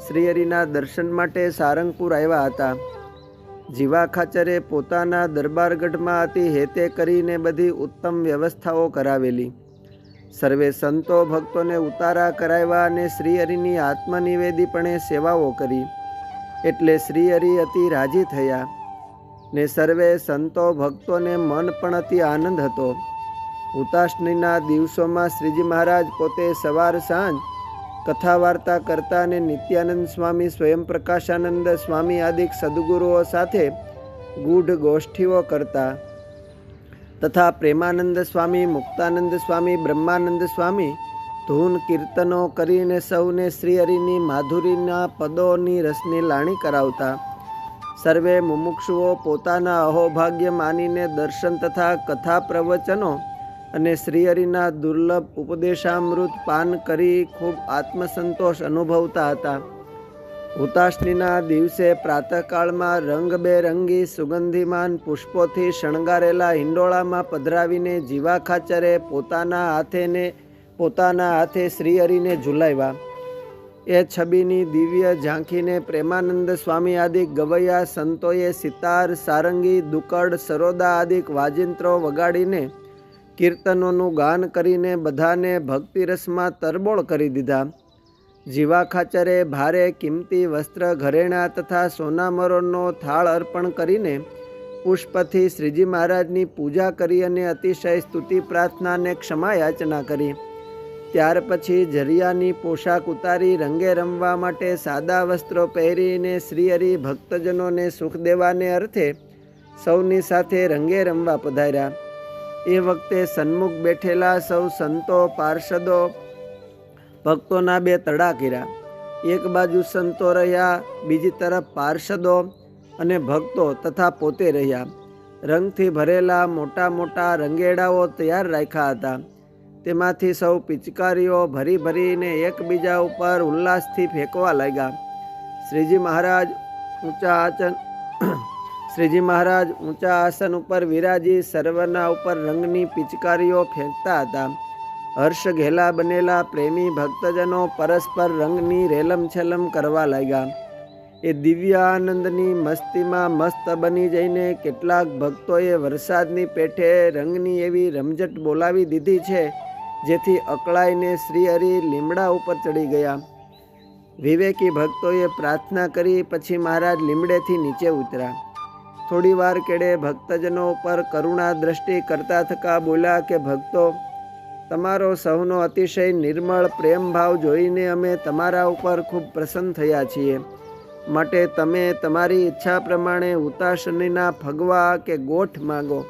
શ્રીહરિના દર્શન માટે સારંગપુર આવ્યા હતા. જીવા ખાચરે પોતાના દરબારગઢમાં અતિ હેતે કરીને બધી ઉત્તમ વ્યવસ્થાઓ કરાવેલી. સર્વે સંતો ભક્તોને ઉતારા કરાવ્યા અને શ્રીહરિની આત્મનિવેદીપણે સેવાઓ કરી. એટલે શ્રીહરિ અતિ રાજી થયા ને સર્વે સંતો ભક્તોને મન પણ અતિ આનંદ હતો. ઉતાસનીના દિવસોમાં શ્રીજી મહારાજ પોતે સવાર સાંજ કથા વાર્તા કરતા અને નિત્યાનંદ સ્વામી, સ્વયં પ્રકાશાનંદ સ્વામી આદિક સદગુરુઓ સાથે ગૂઢ ગોષ્ઠીઓ કરતા તથા પ્રેમાનંદ સ્વામી, મુક્તાનંદ સ્વામી, બ્રહ્માનંદ સ્વામી ધૂન કીર્તનો કરીને સૌને શ્રીહરિની માધુરીના પદોની રસની લાણી કરાવતા. સર્વે મુમુક્ષુઓ પોતાના અહોભાગ્ય માનીને દર્શન તથા કથા પ્રવચનો અને શ્રીહરિના દુર્લભ ઉપદેશામૃત પાન કરી ખૂબ આત્મસંતોષ અનુભવતા હતા. ઉતાસનીના દિવસે પ્રાતઃકાળમાં રંગબેરંગી સુગંધિમાન પુષ્પોથી શણગારેલા હિંડોળામાં પધરાવીને જીવા ખાચરે પોતાના હાથે શ્રીહરિને ઝુલાવ્યા. એ છબીની દિવ્ય ઝાંખીને પ્રેમાનંદ સ્વામી આદિ ગવૈયા સંતોએ સિતાર, સારંગી, દુકડ, સરોદા આદિક વાજિંત્રો વગાડીને કીર્તનોનું ગાન કરીને બધાને ભક્તિરસમાં તરબોળ કરી દીધા. જીવા ખાચરે ભારે કિંમતી વસ્ત્ર, ઘરેણાં તથા સોનામરોનો થાળ અર્પણ કરીને પુષ્પથી શ્રીજી મહારાજની પૂજા કરી અને અતિશય સ્તુતિ પ્રાર્થનાને ક્ષમા યાચના કરી. ત્યાર પછી ઝરિયાની પોશાક ઉતારી રંગે રમવા માટે સાદા વસ્ત્રો પહેરીને શ્રીહરિ ભક્તજનોને સુખ દેવાને અર્થે સૌની સાથે રંગે રમવા પધાર્યા. એ વખતે સન્મુખ બેઠેલા સૌ સંતો, પાર્ષદો ભક્તોના બે તડા કર્યા. એક બાજુ સંતો રહ્યા, બીજી તરફ પાર્ષદો અને ભક્તો તથા પોતે રહ્યા. રંગથી ભરેલા મોટા મોટા રંગેડાઓ તૈયાર રાખ્યા હતા. તેમાંથી સૌ પિચકારીઓ ભરી ભરીને એકબીજા ઉપર ઉલ્લાસથી ફેંકવા લાગ્યા. શ્રીજી મહારાજ ઊંચા આસન ઉપર વિરાજી સર્વના ઉપર રંગની પિચકારીઓ ફેંકતા હતા. હર્ષ ઘેલા બનેલા પ્રેમી ભક્તજનો પરસ્પર રંગની રેલમછેલમ કરવા લાગ્યા. એ દિવ્ય આનંદની મસ્તીમાં મસ્ત બની જઈને કેટલાક ભક્તોએ વરસાદની પેઠે રંગની એવી રમઝટ બોલાવી દીધી છે જેથી અકળાઈને શ્રીહરિ લીમડા ઉપર ચડી ગયા. વિવેકી ભક્તોએ પ્રાર્થના કરી પછી મહારાજ લીમડેથી નીચે ઉતર્યા. થોડી વાર કેડે ભક્તજનો ઉપર કરુણા દ્રષ્ટિ કરતા થકા બોલ્યા કે ભક્તો, તમારો સૌનો અતિશય નિર્મળ પ્રેમ ભાવ જોઈને અમે તમારા ઉપર ખૂબ પ્રસન્ન થયા છીએ. માટે તમે તમારી ઈચ્છા પ્રમાણે ઉતાસનીના ફગવા કે ગોઠ માગો.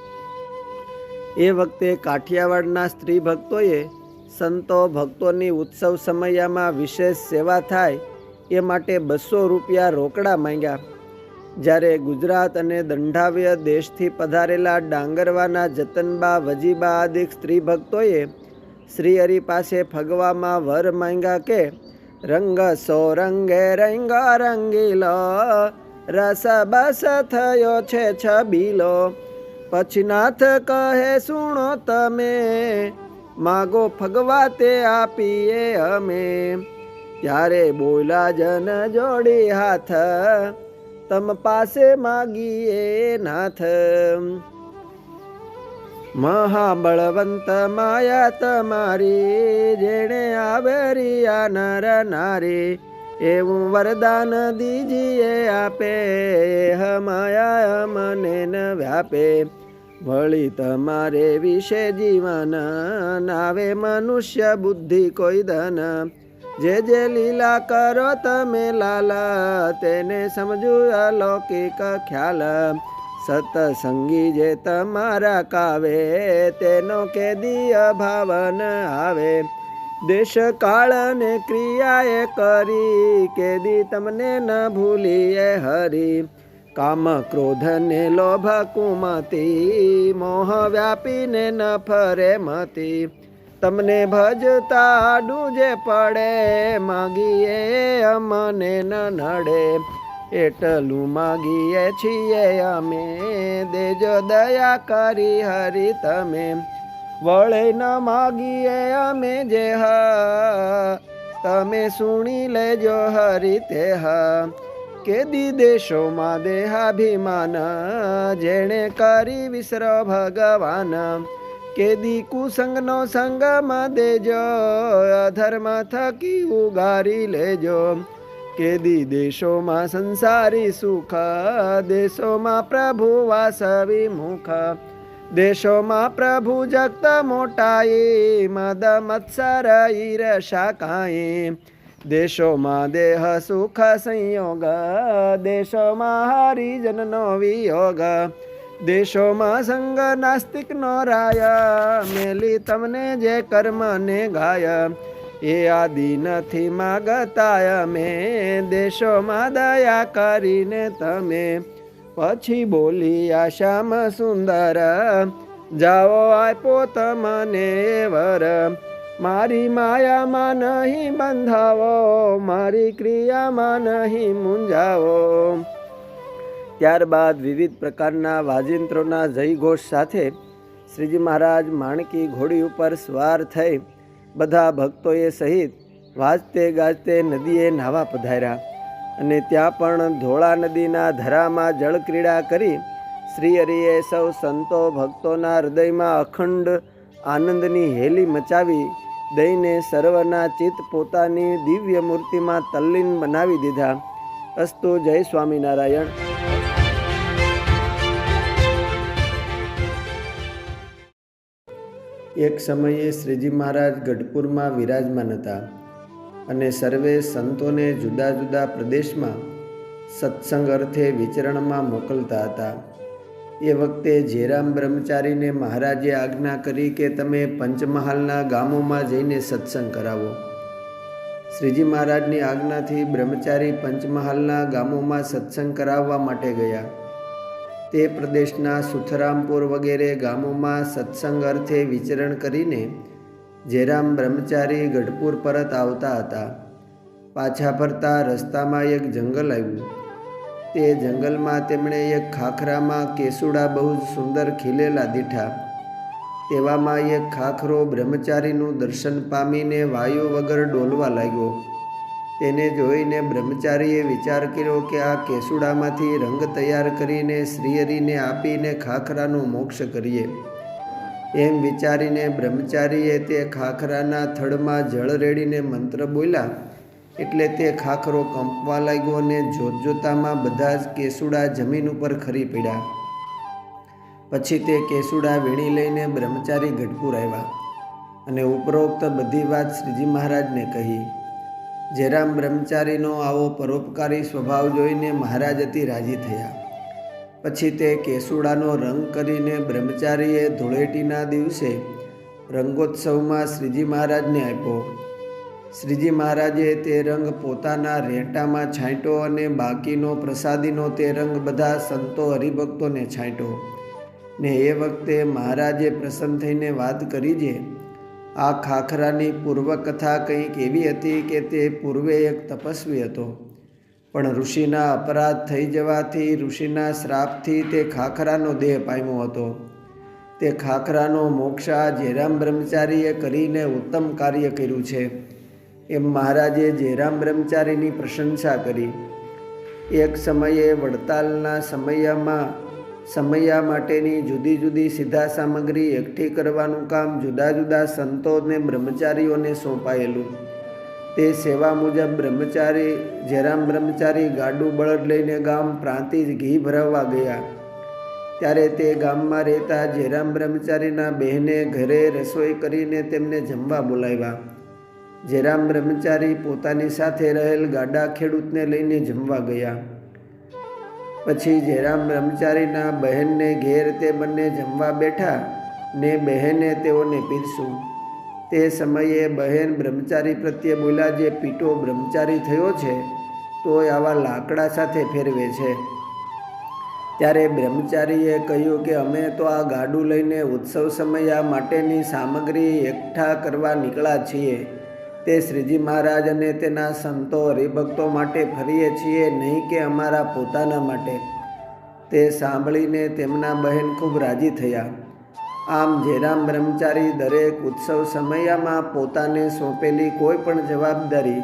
એ વખતે કાઠિયાવાડના સ્ત્રી ભક્તોએ સંતો ભક્તોની ઉત્સવ સમયમાં વિશેષ સેવા થાય એ માટે 200 રૂપિયા રોકડા માંગ્યા. જ્યારે ગુજરાત અને દંડાવ્ય દેશથી પધારેલા ડાંગરવાના જતનબા, વજીબા આદિક સ્ત્રી ભક્તોએ શ્રીહરિ પાસે ફગવામાં વર માંગ્યા કે રંગ સો રંગે રંગ રંગીલો, રસ બસ થયો છે છબીલો. પછી નાથ કહે સુણો તમે, માગો ફગવા તે આપીએ અમે. ત્યારે બોલા જન જોડી હાથ, તમ પાસે માગીએ નાથ. મહાબળવંત માયા તમારી, જેણે આવરિયા નર નારી. એવું વરદાન દીજીએ આપે, માયા મને ન વ્યાપે. વળી તમારે વિશે જીવન, નાવે મનુષ્ય બુદ્ધિ કોઈ ધન. જે જે લીલા કરો તમે લાલા, તેને સમજુ અલૌકિક ખ્યાલ. સતસંગી જે તમારા કાવે, તેનો કેદી અભાવન આવે. દેશ કાળ ને ક્રિયાએ કરી, કેદી તમને ન ભૂલીએ હરી. કામ ક્રોધ ને લોભ કુમતી, મોહ વ્યાપીને ન ફરે મતી. તમને ભજતા ડૂજે પડે, માગીએ અમને ન નડે. એટલું માગીએ છીએ અમે, દેજો દયા કરી હરી તમે. વળે ન માગીએ અમે જે તમે સુણી લેજો હરી તે. કેદી દેશોમાં દેહાભિમાન, જેણે કરી વિસરો ભગવાન. કેદી કુસંગનો સંગમાં દેજો, અધર્મ થકી ઉગારી લેજો. કેદી દેશોમાં સંસારી સુખ, દેશોમાં પ્રભુ વાસવી મુખ. દેશોમાં પ્રભુ જગત મોટાઈ, મદ મત્સર ઈર્ષા કાંઈ. દેશોમાં દેહ સુખ સંયોગ, દેશોમાં હરિજનનો વિયોગ. દેશોમાં સંગ નાસ્તિકનો રાય, મેલી તમને જે કર્મને ગાય. એ આદિ નથી માગતા અમે, દેશોમાં દયા કરીને તમે. પછી બોલી આ શ્યામ સુંદર, જાઓ આપો તમને વર. મારી માયામાં નહીં બંધાવો, મારી ક્રિયામાં નહીં મૂંઝાવો. ત્યારબાદ વિવિધ પ્રકારના વાજિંત્રોના જયઘોષ સાથે શ્રીજી મહારાજ માણકી ઘોડી ઉપર સવાર થઈ બધા ભક્તોએ સહિત વાજતે ગાજતે નદીએ નાહવા પધાર્યા. અને ત્યાં પણ ધોળા નદીના ધરામાં જળક્રીડા કરી શ્રી હરિએ સૌ સંતો ભક્તોના હૃદયમાં અખંડ આનંદની હેલી મચાવી દઈને સર્વના ચિત્ત પોતાની દિવ્ય મૂર્તિમાં તલ્લીન બનાવી દીધા. અસ્તુ. જય સ્વામિનારાયણ. એક સમયે શ્રીજી મહારાજ ગઢપુરમાં વિરાજમાન હતા અને સર્વે સંતોને જુદા જુદા પ્રદેશમાં સત્સંગ અર્થે વિચરણમાં મોકલતા હતા. એ વખતે જેરામ બ્રહ્મચારીને મહારાજે આજ્ઞા કરી કે તમે પંચમહાલના ગામોમાં જઈને સત્સંગ કરાવો. શ્રીજી મહારાજની આજ્ઞાથી બ્રહ્મચારી પંચમહાલના ગામોમાં સત્સંગ કરાવવા માટે ગયા. તે પ્રદેશના સુથરામપુર વગેરે ગામોમાં સત્સંગ અર્થે વિચરણ કરીને જેરામ બ્રહ્મચારી ગઢપુર પરત આવતા હતા. પાછા ફરતા રસ્તામાં એક જંગલ આવ્યું. તે જંગલમાં તેમણે એક ખાખરામાં કેસુડા બહુ સુંદર ખીલેલા દીઠા. તેવામાં એક ખાખરો બ્રહ્મચારીનું દર્શન પામીને વાયુ વગર ડોલવા લાગ્યો. તેને જોઈને બ્રહ્મચારીએ વિચાર કર્યો કે આ કેસુડામાંથી રંગ તૈયાર કરીને શ્રીહરિને આપીને ખાખરાનો મોક્ષ કરીએ. એમ વિચારીને બ્રહ્મચારીએ તે ખાખરાના થડમાં જળ રેડીને મંત્ર બોલ્યા એટલે તે ખાખરો કંપવા લાગ્યો અને જોતજોતામાં બધા જ કેસુડા જમીન ઉપર ખરી પડ્યા. પછી તે કેસુડા વીણી લઈને બ્રહ્મચારી ગઢપુર આવ્યા અને ઉપરોક્ત બધી વાત શ્રીજી મહારાજને કહી. જેરામ બ્રહ્મચારીનો આવો પરોપકારી સ્વભાવ જોઈને મહારાજ અતિ રાજી થયા. પછી તે કેસુડાનો રંગ કરીને બ્રહ્મચારીએ ધૂળેટીના દિવસે રંગોત્સવમાં શ્રીજી મહારાજને આપ્યો. શ્રીજી મહારાજે તે રંગ પોતાના રેટામાં છાંટ્યો અને બાકીનો પ્રસાદીનો તે રંગ બધા સંતો હરિભક્તોને છાંટ્યો. ને એ વખતે મહારાજે પ્રસન્ન થઈને વાત કરી છે. આ ખાખરાની પૂર્વકથા કંઈક એવી હતી કે તે પૂર્વે એક તપસ્વી હતો, પણ ઋષિના અપરાધ થઈ જવાથી ઋષિના શ્રાપથી તે ખાખરાનો દેહ પામ્યો હતો. તે ખાખરાનો મોક્ષા જેરામ બ્રહ્મચારીએ કરીને ઉત્તમ કાર્ય કર્યું છે એમ મહારાજે જેરામ બ્રહ્મચારીની પ્રશંસા કરી. એક સમયે વડતાલના સમયા માટેની જુદી જુદી સિદ્ધા સામગ્રી એકઠી કરવાનું કામ જુદા જુદા સંતો અને બ્રહ્મચારીઓને સોંપાયેલું. તે સેવા મુજબ જેરામ બ્રહ્મચારી ગાડું બળદ લઈને ગામ પ્રાંતિજ ઘી ભરાવવા ગયા. ત્યારે તે ગામમાં રહેતા જેરામ બ્રહ્મચારીના બહેને ઘરે રસોઈ કરીને તેમને જમવા બોલાવ્યા. જેરામ બ્રહ્મચારી પોતાની સાથે રહેલ ગાડા ખેડૂતને લઈને જમવા ગયા. પછી જેરામ બ્રહ્મચારીના બહેનને ઘેર તે બંને જમવા બેઠા ને બહેને તેઓને પીરસ્યું. તે સમયે બહેન બ્રહ્મચારી પ્રત્યે બોલ્યા, જે પીટો બ્રહ્મચારી થયો છે તોય આવા લાકડા સાથે ફેરવે છે. ત્યારે બ્રહ્મચારીએ કહ્યું કે અમે તો આ ગાડું લઈને ઉત્સવ સમયા માટેની સામગ્રી એકઠા કરવા નીકળ્યા છીએ. તે શ્રીજી મહારાજ અને તેના સંતો હરિભક્તો માટે ફરીએ છીએ, નહીં કે અમારા પોતાના માટે. તે સાંભળીને તેમના બહેન ખૂબ રાજી થયા. આમ જેરામ બ્રહ્મચારી દરેક ઉત્સવ સમયમાં પોતાને સોંપેલી કોઈ પણ જવાબદારી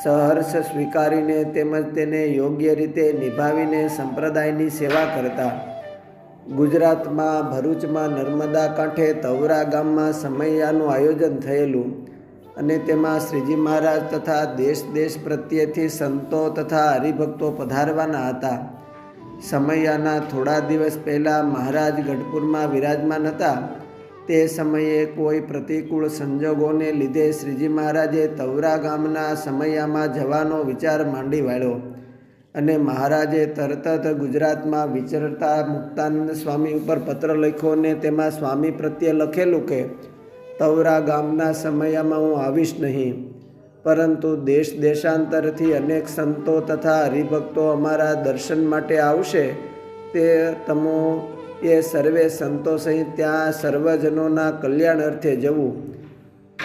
સહર્ષ સ્વીકારીને તેમજ તેને યોગ્ય રીતે નિભાવીને સંપ્રદાયની સેવા કરતા. ગુજરાતમાં ભરૂચમાં નર્મદા કાંઠે તવરા ગામમાં સમયાનું આયોજન થયેલું અને તેમાં શ્રીજી મહારાજ તથા દેશ દેશ પ્રત્યેથી સંતો તથા હરિભક્તો પધારવાના હતા. સમયાના થોડા દિવસ પહેલાં મહારાજ ગઢપુરમાં વિરાજમાન હતા. તે સમયે કોઈ પ્રતિકૂળ સંજોગોને લીધે શ્રીજી મહારાજે તવરા ગામના સમયામાં જવાનો વિચાર માંડી વાળ્યો અને મહારાજે તરત જ ગુજરાતમાં વિચરતા મુક્તાનંદ સ્વામી ઉપર પત્ર લખ્યો અને તેમાં સ્વામી પ્રત્યે લખેલું કે તવરા ગામના સમયામાં હું આવીશ નહીં, પરંતુ દેશ દેશાંતરથી અનેક સંતો તથા હરિભક્તો અમારા દર્શન માટે આવશે. તે તમો એ સર્વે સંતો સહિત ત્યાં સર્વજનોના કલ્યાણ અર્થે જવું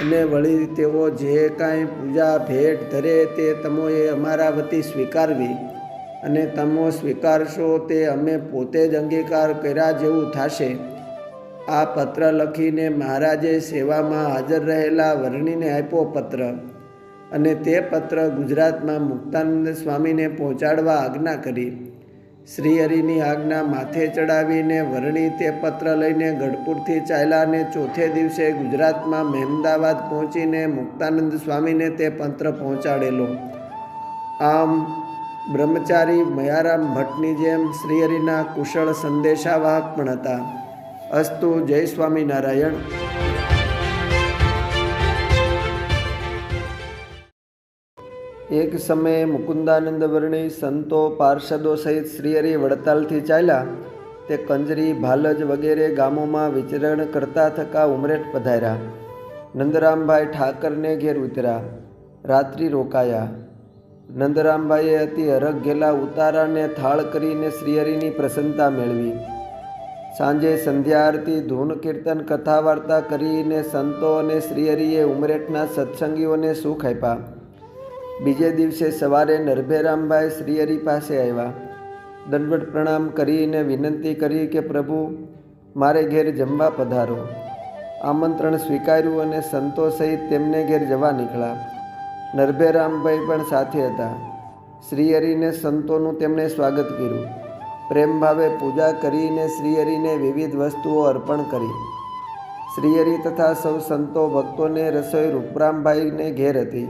અને વળી તેઓ જે કાંઈ પૂજા ભેટ ધરે તે તમોએ અમારા વતી સ્વીકારવી અને તમો સ્વીકારશો તે અમે પોતે જ અંગીકાર કર્યા જેવું થશે. આ પત્ર લખીને મહારાજે સેવામાં હાજર રહેલા વર્ણીને આપ્યો પત્ર અને તે પત્ર ગુજરાતમાં મુક્તાનંદ સ્વામીને પહોંચાડવા આજ્ઞા કરી. શ્રી હરિની આજ્ઞા માથે ચડાવીને વર્ણી તે પત્ર લઈને ગઢપુરથી ચાલ્યા અને ચોથે દિવસે ગુજરાતમાં મહેમદાવાદ પહોંચીને મુક્તાનંદ સ્વામીને તે પત્ર પહોંચાડેલો. આમ બ્રહ્મચારી મયારામ ભટ્ટની જેમ શ્રીહરિના કુશળ સંદેશાવાહક પણ હતા. અસ્તુ. જય સ્વામિનારાયણ. એક સમયે મુકુંદાનંદ વર્ણી સંતો પાર્ષદો સહિત શ્રીહરિ વડતાલથી ચાલ્યા. તે કંજરી, ભાલજ વગેરે ગામોમાં વિચરણ કરતા થકા ઉમરેઠ પધાર્યા. નંદરામભાઈ ઠાકરને ઘેર ઉતર્યા. રાત્રિ રોકાયા. નંદરામભાઈએ અતિ હરખ ઘેલા ઉતારાને થાળ કરીને શ્રીહરિની પ્રસન્નતા મેળવી. સાંજે સંધ્યા આરતી, ધૂન, કીર્તન, કથા વાર્તા કરીને સંતો અને શ્રીહરિએ ઉમરેઠના સત્સંગીઓને સુખ આપ્યા. બીજે દિવસે સવારે નરભેરામભાઈ શ્રીહરિ પાસે આવ્યા. દંડવત પ્રણામ કરીને વિનંતી કરી કે પ્રભુ, મારે ઘેર જમવા પધારો. આમંત્રણ સ્વીકાર્યું અને સંતો સહિત તેમને ઘેર જવા નીકળ્યા. નરભેરામભાઈ પણ સાથે હતા. શ્રીહરિને સંતોનું તેમણે સ્વાગત કર્યું. પ્રેમ ભાવે પૂજા કરીને શ્રીહરિને વિવિધ વસ્તુઓ અર્પણ કરી. શ્રીહરિ તથા સૌ સંતો ભક્તોને રસોઈ રૂપરામભાઈને ઘેર હતી.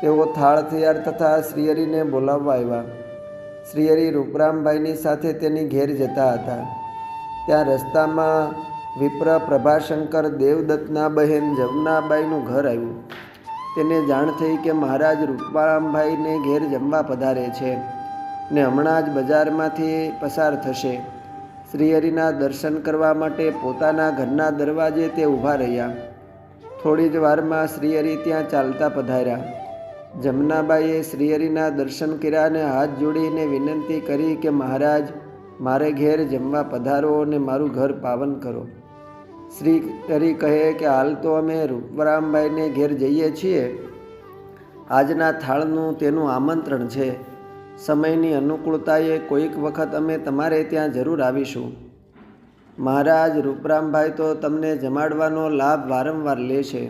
તેઓ થાળ તૈયાર તથા શ્રીહરિને બોલાવવા આવ્યા. શ્રીહરિ રૂપરામભાઈની સાથે તેની ઘેર જતા હતા. ત્યાં રસ્તામાં વિપ્ર પ્રભાશંકર દેવદત્તના બહેન જમનાબાઈનું ઘર આવ્યું. તેને જાણ થઈ કે મહારાજ રૂપરામભાઈને ઘેર જમવા પધારે છે ને હમણાં જ બજારમાંથી પસાર થશે. શ્રીહરિના દર્શન કરવા માટે પોતાના ઘરના દરવાજે તે ઊભા રહ્યા. થોડી જ વારમાં શ્રીહરિ ત્યાં ચાલતા પધાર્યા. જમનાબાઈએ શ્રીહરિના દર્શન કર્યા અને હાથ જોડીને વિનંતી કરી કે મહારાજ, મારે ઘેર જમવા પધારો અને મારું ઘર પાવન કરો. શ્રીહરિ કહે કે હાલ તો અમે રૂપરામભાઈને ઘેર જઈએ છીએ. આજના થાળનું તેનું આમંત્રણ છે. સમયની અનુકૂળતાએ કોઈક વખત અમે તમારે ત્યાં જરૂર આવીશું. મહારાજ રૂપરામભાઈ તો તમને જમાડવાનો લાભ વારંવાર લે છે,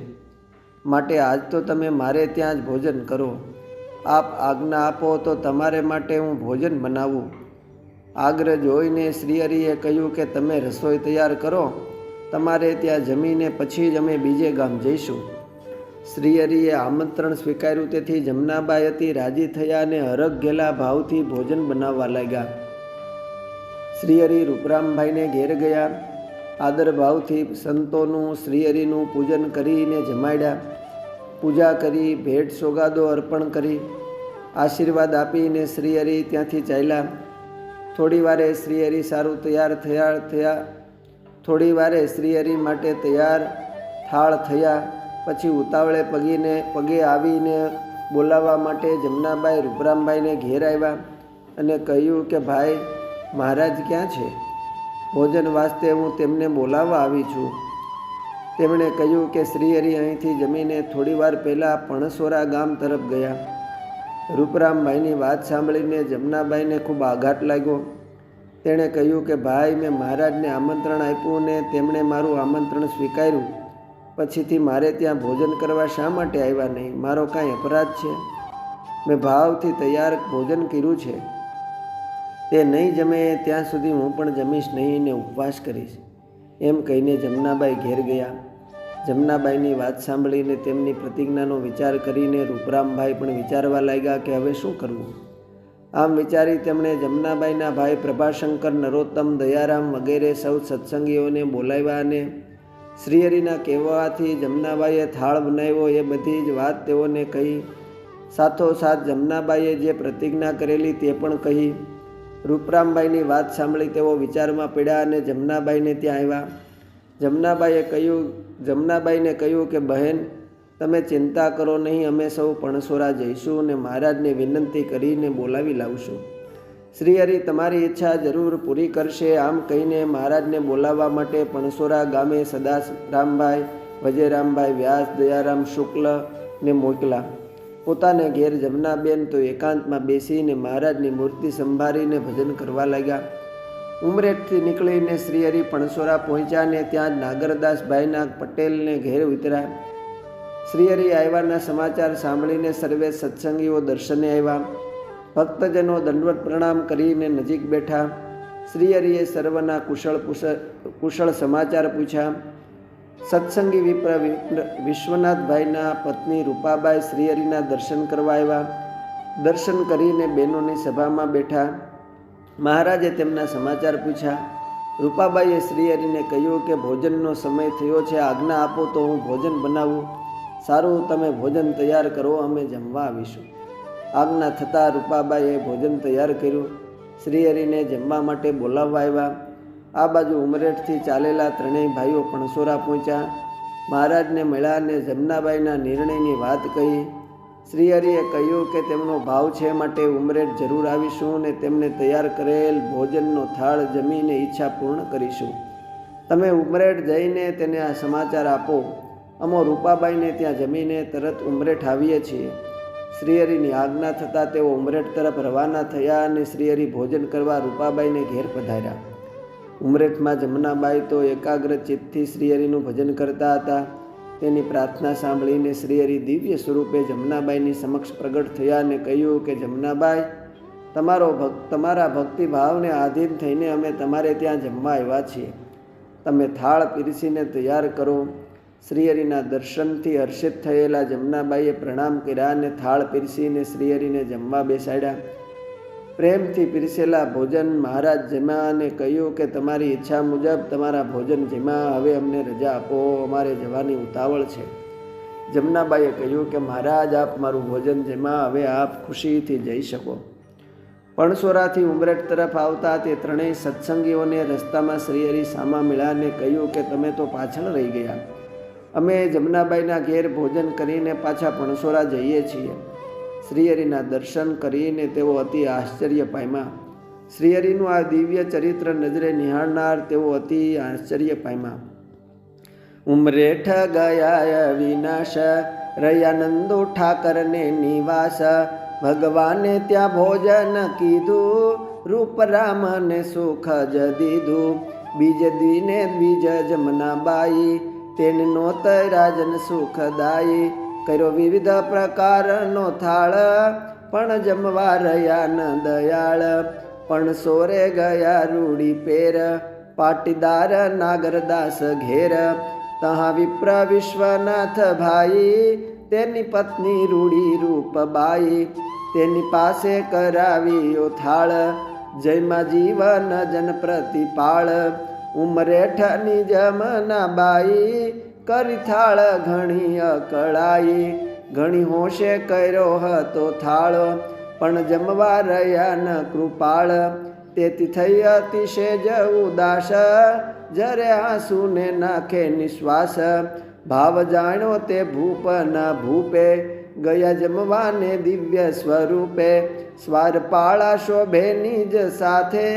માટે આજ તો તમે મારે ત્યાં જ ભોજન કરો. આપ આજ્ઞા આપો તો તમારે માટે હું ભોજન બનાવું. આગ્રહ જોઈને શ્રીહરિએ કહ્યું કે તમે રસોઈ તૈયાર કરો, તમારે ત્યાં જમીને પછી જ અમે બીજે ગામ જઈશું. શ્રીહરિએ આમંત્રણ સ્વીકાર્યું. તેથી જમનાબાઈ અતિ રાજી થયા અને હરખ ઘેલા ભાવથી ભોજન બનાવવા લાગ્યા. શ્રીહરિ રૂપરામભાઈને ઘેર ગયા. આદર ભાવથી સંતોનું શ્રીહરિનું પૂજન કરીને જમાડ્યા. પૂજા કરી, ભેટ સોગાદો અર્પણ કરી, આશીર્વાદ આપીને શ્રીહરિ ત્યાંથી ચાલ્યા. થોડી વારે શ્રીહરિ સારું તૈયાર થયા. થોડી વારે શ્રીહરિ માટે તૈયાર થાળ થયા. પછી ઉતાવળે પગે આવીને બોલાવવા માટે જમનાબાઈ રૂપરામભાઈને ઘેર આવ્યા અને કહ્યું કે ભાઈ, મહારાજ ક્યાં છે? ભોજન વાસ્તે હું તેમને બોલાવવા આવી છું. તેમણે કહ્યું કે શ્રીહરિ અહીંથી જમીને થોડી વાર પહેલાં પણસોરા ગામ તરફ ગયા. રૂપરામભાઈની વાત સાંભળીને જમનાબાઈને ખૂબ આઘાત લાગ્યો. તેણે કહ્યું કે ભાઈ, મેં મહારાજને આમંત્રણ આપ્યું ને તેમણે મારું આમંત્રણ સ્વીકાર્યું. પછીથી મારે ત્યાં ભોજન કરવા શા માટે આવ્યા નહીં? મારો કાંઈ અપરાધ છે? મેં ભાવથી તૈયાર ભોજન કર્યું છે. તે નહીં જમે ત્યાં સુધી હું પણ જમીશ નહીં ને ઉપવાસ કરીશ. એમ કહીને જમનાબાઈ ઘેર ગયા. જમનાબાઈની વાત સાંભળીને તેમની પ્રતિજ્ઞાનો વિચાર કરીને રૂપરામભાઈ પણ વિચારવા લાગ્યા કે હવે શું કરવું. આમ વિચારી તેમણે જમનાબાઈના ભાઈ પ્રભાશંકર, નરોત્તમ, દયારામ વગેરે સૌ સત્સંગીઓને બોલાવ્યા અને શ્રીહરિના કહેવાથી જમનાબાઈએ થાળ બનાવ્યો એ બધી જ વાત તેઓને કહી. સાથોસાથ જમનાબાઈએ જે પ્રતિજ્ઞા કરેલી તે પણ કહી. રૂપરામભાઈની વાત સાંભળી તેઓ વિચારમાં પડ્યા અને જમનાબાઈને ત્યાં આવ્યા. જમનાબાઈને કહ્યું કે બહેન, તમે ચિંતા કરો નહીં, અમે સૌ પણસોરા જઈશું અને મહારાજને વિનંતી કરીને બોલાવી લાવશું. શ્રીહરિ તમારી ઈચ્છા જરૂર પૂરી કરશે. આમ કહીને મહારાજને બોલાવવા માટે પણસોરા ગામે સદારામભાઈ, વજયરામભાઈ વ્યાસ, દયારામ શુક્લને મોકલા. પોતાને ઘેર જમનાબેન તો એકાંતમાં બેસીને મહારાજની મૂર્તિ સંભાળીને ભજન કરવા લાગ્યા. ઉમરેઠથી નીકળીને શ્રીહરિ પણસોરા પહોંચ્યા ને ત્યાં જ નાગરદાસભાઈના પટેલને ઘેર ઉતર્યા. શ્રીહરિ આવ્યાના સમાચાર સાંભળીને સર્વે સત્સંગીઓ દર્શને આવ્યા. ભક્તજનો દંડવત પ્રણામ કરીને નજીક બેઠા. શ્રીહરિએ સર્વના કુશળ સમાચાર પૂછ્યા. સત્સંગી વિશ્વનાથભાઈના પત્ની રૂપાબાઈ શ્રીહરિના દર્શન કરવા આવ્યા. દર્શન કરીને બહેનોની સભામાં બેઠા. મહારાજે તેમના સમાચાર પૂછ્યા. રૂપાબાઈએ શ્રીહરિને કહ્યું કે ભોજનનો સમય થયો છે, આજ્ઞા આપો તો હું ભોજન બનાવું. સારું, તમે ભોજન તૈયાર કરો, અમે જમવા આવીશું. આજ્ઞા થતાં રૂપાબાઈએ ભોજન તૈયાર કર્યું. શ્રીહરિને જમવા માટે બોલાવવા આવ્યા. આ બાજુ ઉમરેઠથી ચાલેલા ત્રણેય ભાઈઓ પણસોરા પહોંચ્યા. મહારાજને મળ્યા અને જમનાબાઈના નિર્ણયની વાત કહી. શ્રીહરિએ કહ્યું કે તેમનો ભાવ છે માટે ઉમરેઠ જરૂર આવીશું અને તેમને તૈયાર કરેલ ભોજનનો થાળ જમીને ઈચ્છા પૂર્ણ કરીશું. તમે ઉમરેઠ જઈને તેને આ સમાચાર આપો. અમો રૂપાબાઈને ત્યાં જમીને તરત ઉમરેઠ આવીએ છીએ. શ્રીહરિની આજ્ઞા થતાં તેઓ ઉમરેઠ તરફ રવાના થયા અને શ્રીહરિ ભોજન કરવા રૂપાબાઈને ઘેર પધાર્યા. ઉમરેઠમાં જમનાબાઈ તો એકાગ્ર ચિત્તથી શ્રીહરિનું ભજન કરતા હતા. તેની પ્રાર્થના સાંભળીને શ્રીહરિ દિવ્ય સ્વરૂપે જમનાબાઈની સમક્ષ પ્રગટ થયા અને કહ્યું કે જમનાબાઈ, તમારા ભક્તિભાવને આધીન થઈને અમે તમારે ત્યાં જમવા આવ્યા છીએ. તમે થાળ પીરસીને તૈયાર કરો. શ્રીહરિના દર્શનથી હર્ષિત થયેલા જમનાબાઈએ પ્રણામ કર્યા અને થાળ પીરસીને શ્રીહરિને જમવા બેસાડ્યા. પ્રેમથી પીરસેલા ભોજન મહારાજ જમ્યા અને કહ્યું કે તમારી ઈચ્છા મુજબ તમારા ભોજન જમ્યા, હવે અમને રજા આપો, અમારે જવાની ઉતાવળ છે. જમનાબાઈએ કહ્યું કે મહારાજ, આપ મારું ભોજન જમ્યા, હવે આપ ખુશીથી જઈ શકો. પણસોરાથી ઉમરેઠ તરફ આવતા તે ત્રણેય સત્સંગીઓને રસ્તામાં શ્રીહરિ સામા મળ્યા અને કહ્યું કે તમે તો પાછળ રહી ગયા. અમે જમનાબાઈના ઘેર ભોજન કરીને પાછા પણસોરા જઈએ છીએ. શ્રીહરિના દર્શન કરીને તેઓ અતિ આશ્ચર્ય પામ્યા. શ્રીહરિનું આ દિવ્ય ચરિત્ર નજરે નિહાળનાર તેઓ અતિ આશ્ચર્ય પામ્યા. ઉમરેઠ ગયા વિનાશ, રયાનંદો ઠાકરને નિવાસ. ભગવાને ત્યાં ભોજન કીધું, રૂપરામને સુખ જ દીધું. બીજ દ્વિને દ્વિજ જમનાબાઈ, તેને નોતય રાજન સુખદાયી. કર્યો વિવિધ પ્રકારનો થાળ, પણ જમવા રહ્યા ન દયાળ. પણ સોરે ગયા રૂડી પેર, પાટીદાર નાગરદાસ ઘેર. તહા વિપ્ર વિશ્વનાથ ભાઈ, તેની પત્ની રૂડી રૂપબાઈ. તેની પાસે કરાવ્યો થાળ, જયમાં જીવન જન પ્રતિપાળ. ઉમરેઠની જમનાબાઈ, કરી થાળ ઘણી અકળાઈ. ઘણી હોશે કર્યો હતો થાળ, પણ જમવા રહ્યા ન કૃપાળ. તેથી થઈ અતિશય જ ઉદાસ, જરે આંસુને નાખે નિશ્વાસ. ભાવ જાણ્યો તે ભૂપના ભૂપે, ગયા જમવાને દિવ્ય સ્વરૂપે. સ્વારપાળા શોભે નિજ સાથે,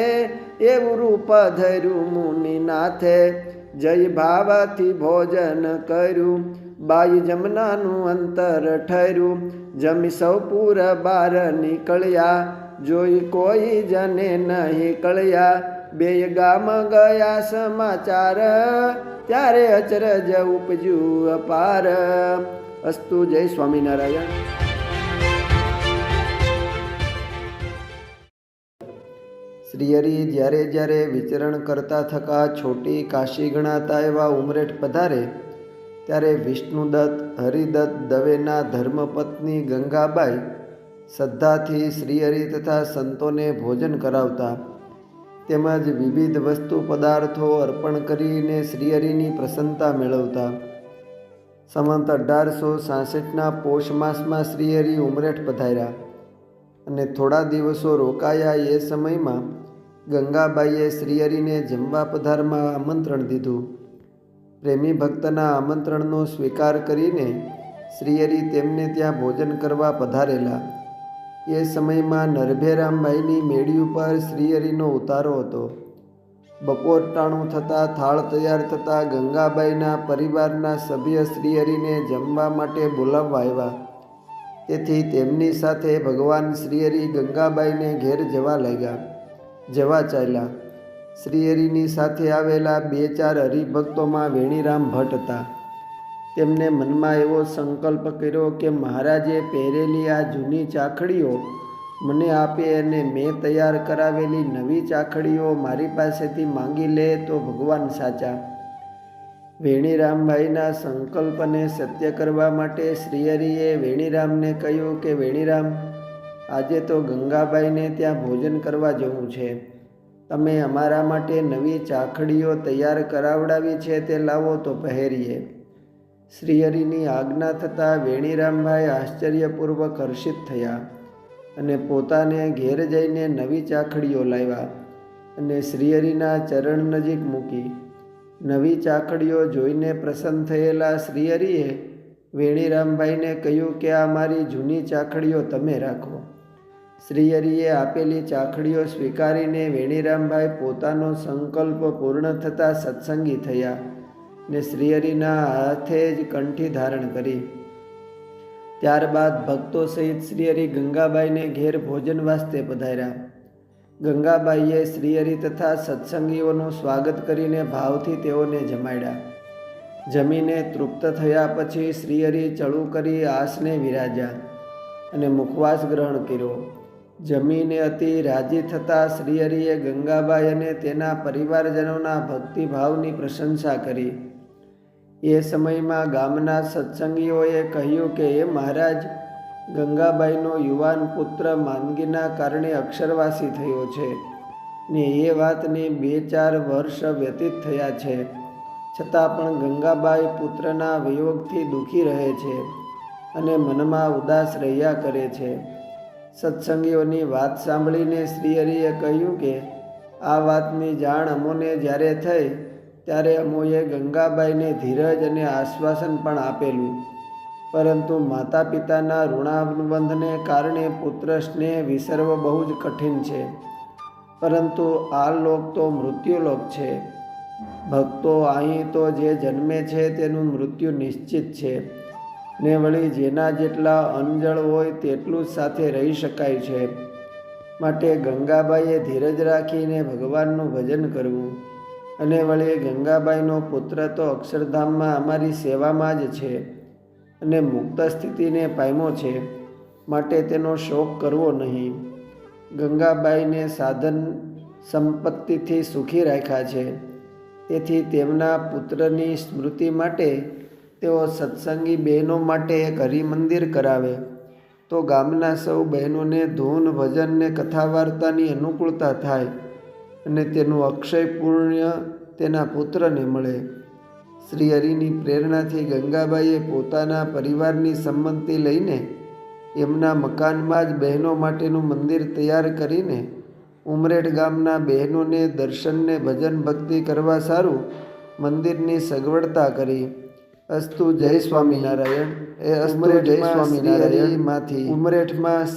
એવું રૂપ ધર્યું મુનિનાથે. જય ભાવથી ભોજન કર્યું, બાઈ જમનાનું અંતર ઠર્યું. જમી સૌ પૂર બાર નીકળ્યા, જોઈ કોઈ જને નહીં કળ્યા. બેય ગામ ગયા સમાચાર, ત્યારે અચરજ ઉપજ્યું અપાર. અસ્તુ. જય સ્વામિનારાયણ. શ્રીહરિ જ્યારે જ્યારે વિચરણ કરતા થકા છોટી કાશી ગણાતા એવા ઉમરેઠ પધારે, ત્યારે વિષ્ણુદત્ત હરિદત્ત દવેના ધર્મપત્ની ગંગાબાઈ શ્રદ્ધાથી શ્રીહરિ તથા સંતોને ભોજન કરાવતા તેમજ વિવિધ વસ્તુ પદાર્થો અર્પણ કરીને શ્રીહરિની પ્રસન્નતા મેળવતા. સંવત 1866ના પોષ માસમાં શ્રીહરિ ઉમરેઠ પધાર્યા અને થોડા દિવસો રોકાયા. એ સમયમાં ગંગાબાઈએ શ્રીહરિને જમવા પધારમાં આમંત્રણ દીધું. પ્રેમી ભક્તના આમંત્રણનો સ્વીકાર કરીને શ્રીહરિ તેમને ત્યાં ભોજન કરવા પધારેલા. એ સમયમાં નરભેરામભાઈની મેળી ઉપર શ્રીહરિનો ઉતારો હતો. બપોર ટાણું થતાં થાળ તૈયાર થતાં ગંગાબાઈના પરિવારના સભ્ય શ્રીહરિને જમવા માટે બોલાવવા આવ્યા. તેથી તેમની સાથે ભગવાન શ્રીહરિ ગંગાબાઈને ઘેર જવા ચાલ્યા. શ્રીહરિની સાથે આવેલા 2-4 હરિભક્તોમાં વેણીરામ ભટ્ટ હતા. તેમને મનમાં એવો સંકલ્પ કર્યો કે મહારાજે પહેરેલી આ જૂની ચાખડીઓ મને આપે અને મેં તૈયાર કરાવેલી નવી ચાખડીઓ મારી પાસેથી માંગી લે તો ભગવાન સાચા. વેણીરામભાઈના સંકલ્પને સત્ય કરવા માટે શ્રીહરિએ વેણીરામને કહ્યું કે વેણીરામ, આજે તો ગંગાબાઈને ત્યાં ભોજન કરવા જવું છે. તમે અમારા માટે નવી ચાખડીઓ તૈયાર કરાવડાવી છે તે લાવો તો પહેરીએ. શ્રીહરિની આજ્ઞા થતાં વેણીરામભાઈ આશ્ચર્યપૂર્વક હર્ષિત થયા અને પોતાને ઘેર જઈને નવી ચાખડીઓ લાવ્યા અને શ્રીહરિના ચરણ નજીક મૂકી. નવી ચાખડીઓ જોઈને પ્રસન્ન થયેલા શ્રીહરિએ વેણીરામભાઈને કહ્યું કે આ મારી જૂની ચાખડીઓ તમે રાખો. શ્રીહરિએ આપેલી ચાખડીઓ સ્વીકારીને વેણીરામભાઈ પોતાનો સંકલ્પ પૂર્ણ થતાં સત્સંગી થયા ને શ્રીહરિના હાથે જ કંઠી ધારણ કરી. ત્યારબાદ ભક્તો સહિત શ્રીહરિ ગંગાબાઈને ઘેર ભોજન વાસ્તે પધાર્યા. ગંગાબાઈએ શ્રીહરિ તથા સત્સંગીઓનું સ્વાગત કરીને ભાવથી તેઓને જમાડ્યા. જમીને તૃપ્ત થયા પછી શ્રીહરિ ચડું કરી આસને વિરાજ્યા અને મુખવાસ ગ્રહણ કર્યો. જમીને અતિ રાજી થતાં શ્રીહરિએ ગંગાબાઈ અને તેના પરિવારજનોના ભક્તિભાવની પ્રશંસા કરી. એ સમયમાં ગામના સત્સંગીઓએ કહ્યું કે એ મહારાજ, ગંગાબાઈનો યુવાન પુત્ર માંદગીના કારણે અક્ષરવાસી થયો છે ને એ વાતને 2-4 વર્ષ વ્યતીત થયા છે. છતાં પણ ગંગાબાઈ પુત્રના વિયોગથી દુઃખી રહે છે અને મનમાં ઉદાસ રહ્યા કરે છે. સત્સંગીઓની વાત સાંભળીને શ્રીહરિએ કહ્યું કે આ વાતની જાણ અમોને જ્યારે થઈ ત્યારે અમોએ ગંગાબાઈને ધીરજ અને આશ્વાસન પણ આપેલું, પરંતુ માતા પિતાના ઋણાનુબંધને કારણે પુત્ર સ્નેહ વિસરવો બહુ જ કઠિન છે. પરંતુ આ લોક તો મૃત્યુલોક છે. ભક્તો અહીં તો જે જન્મે છે તેનું મૃત્યુ નિશ્ચિત છે ને વળી જેના જેટલા અંજળ હોય તેટલું જ સાથે રહી શકાય છે. માટે ગંગાબાઈએ ધીરજ રાખીને ભગવાનનું ભજન કરવું. અને વળી ગંગાબાઈનો પુત્ર તો અક્ષરધામમાં અમારી સેવામાં જ છે અને મુક્ત સ્થિતિને પામ્યો છે, માટે તેનો શોક કરવો નહીં. ગંગાબાઈને સાધન સંપત્તિથી સુખી રાખ્યા છે. તેથી તેમના પુત્રની સ્મૃતિ માટે તેઓ સત્સંગી બહેનો માટે એક હરિમંદિર કરાવે તો ગામના સૌ બહેનોને ધૂન ભજન ને કથા વાર્તાની અનુકૂળતા થાય અને તેનું અક્ષય પુણ્ય તેના પુત્રને મળે. શ્રીહરિની પ્રેરણાથી ગંગાબાઈએ પોતાના પરિવારની સંમતિ લઈને એમના મકાનમાં જ બહેનો માટેનું મંદિર તૈયાર કરીને ઉમરેઠ ગામના બહેનોને દર્શનને ભજન ભક્તિ કરવા સારું મંદિરની સગવડતા કરી. અસ્તુ જય સ્વામિનારાયણ. એ અસ્તુ જય સ્વામિનારાયણ. ઉમરેઠમાં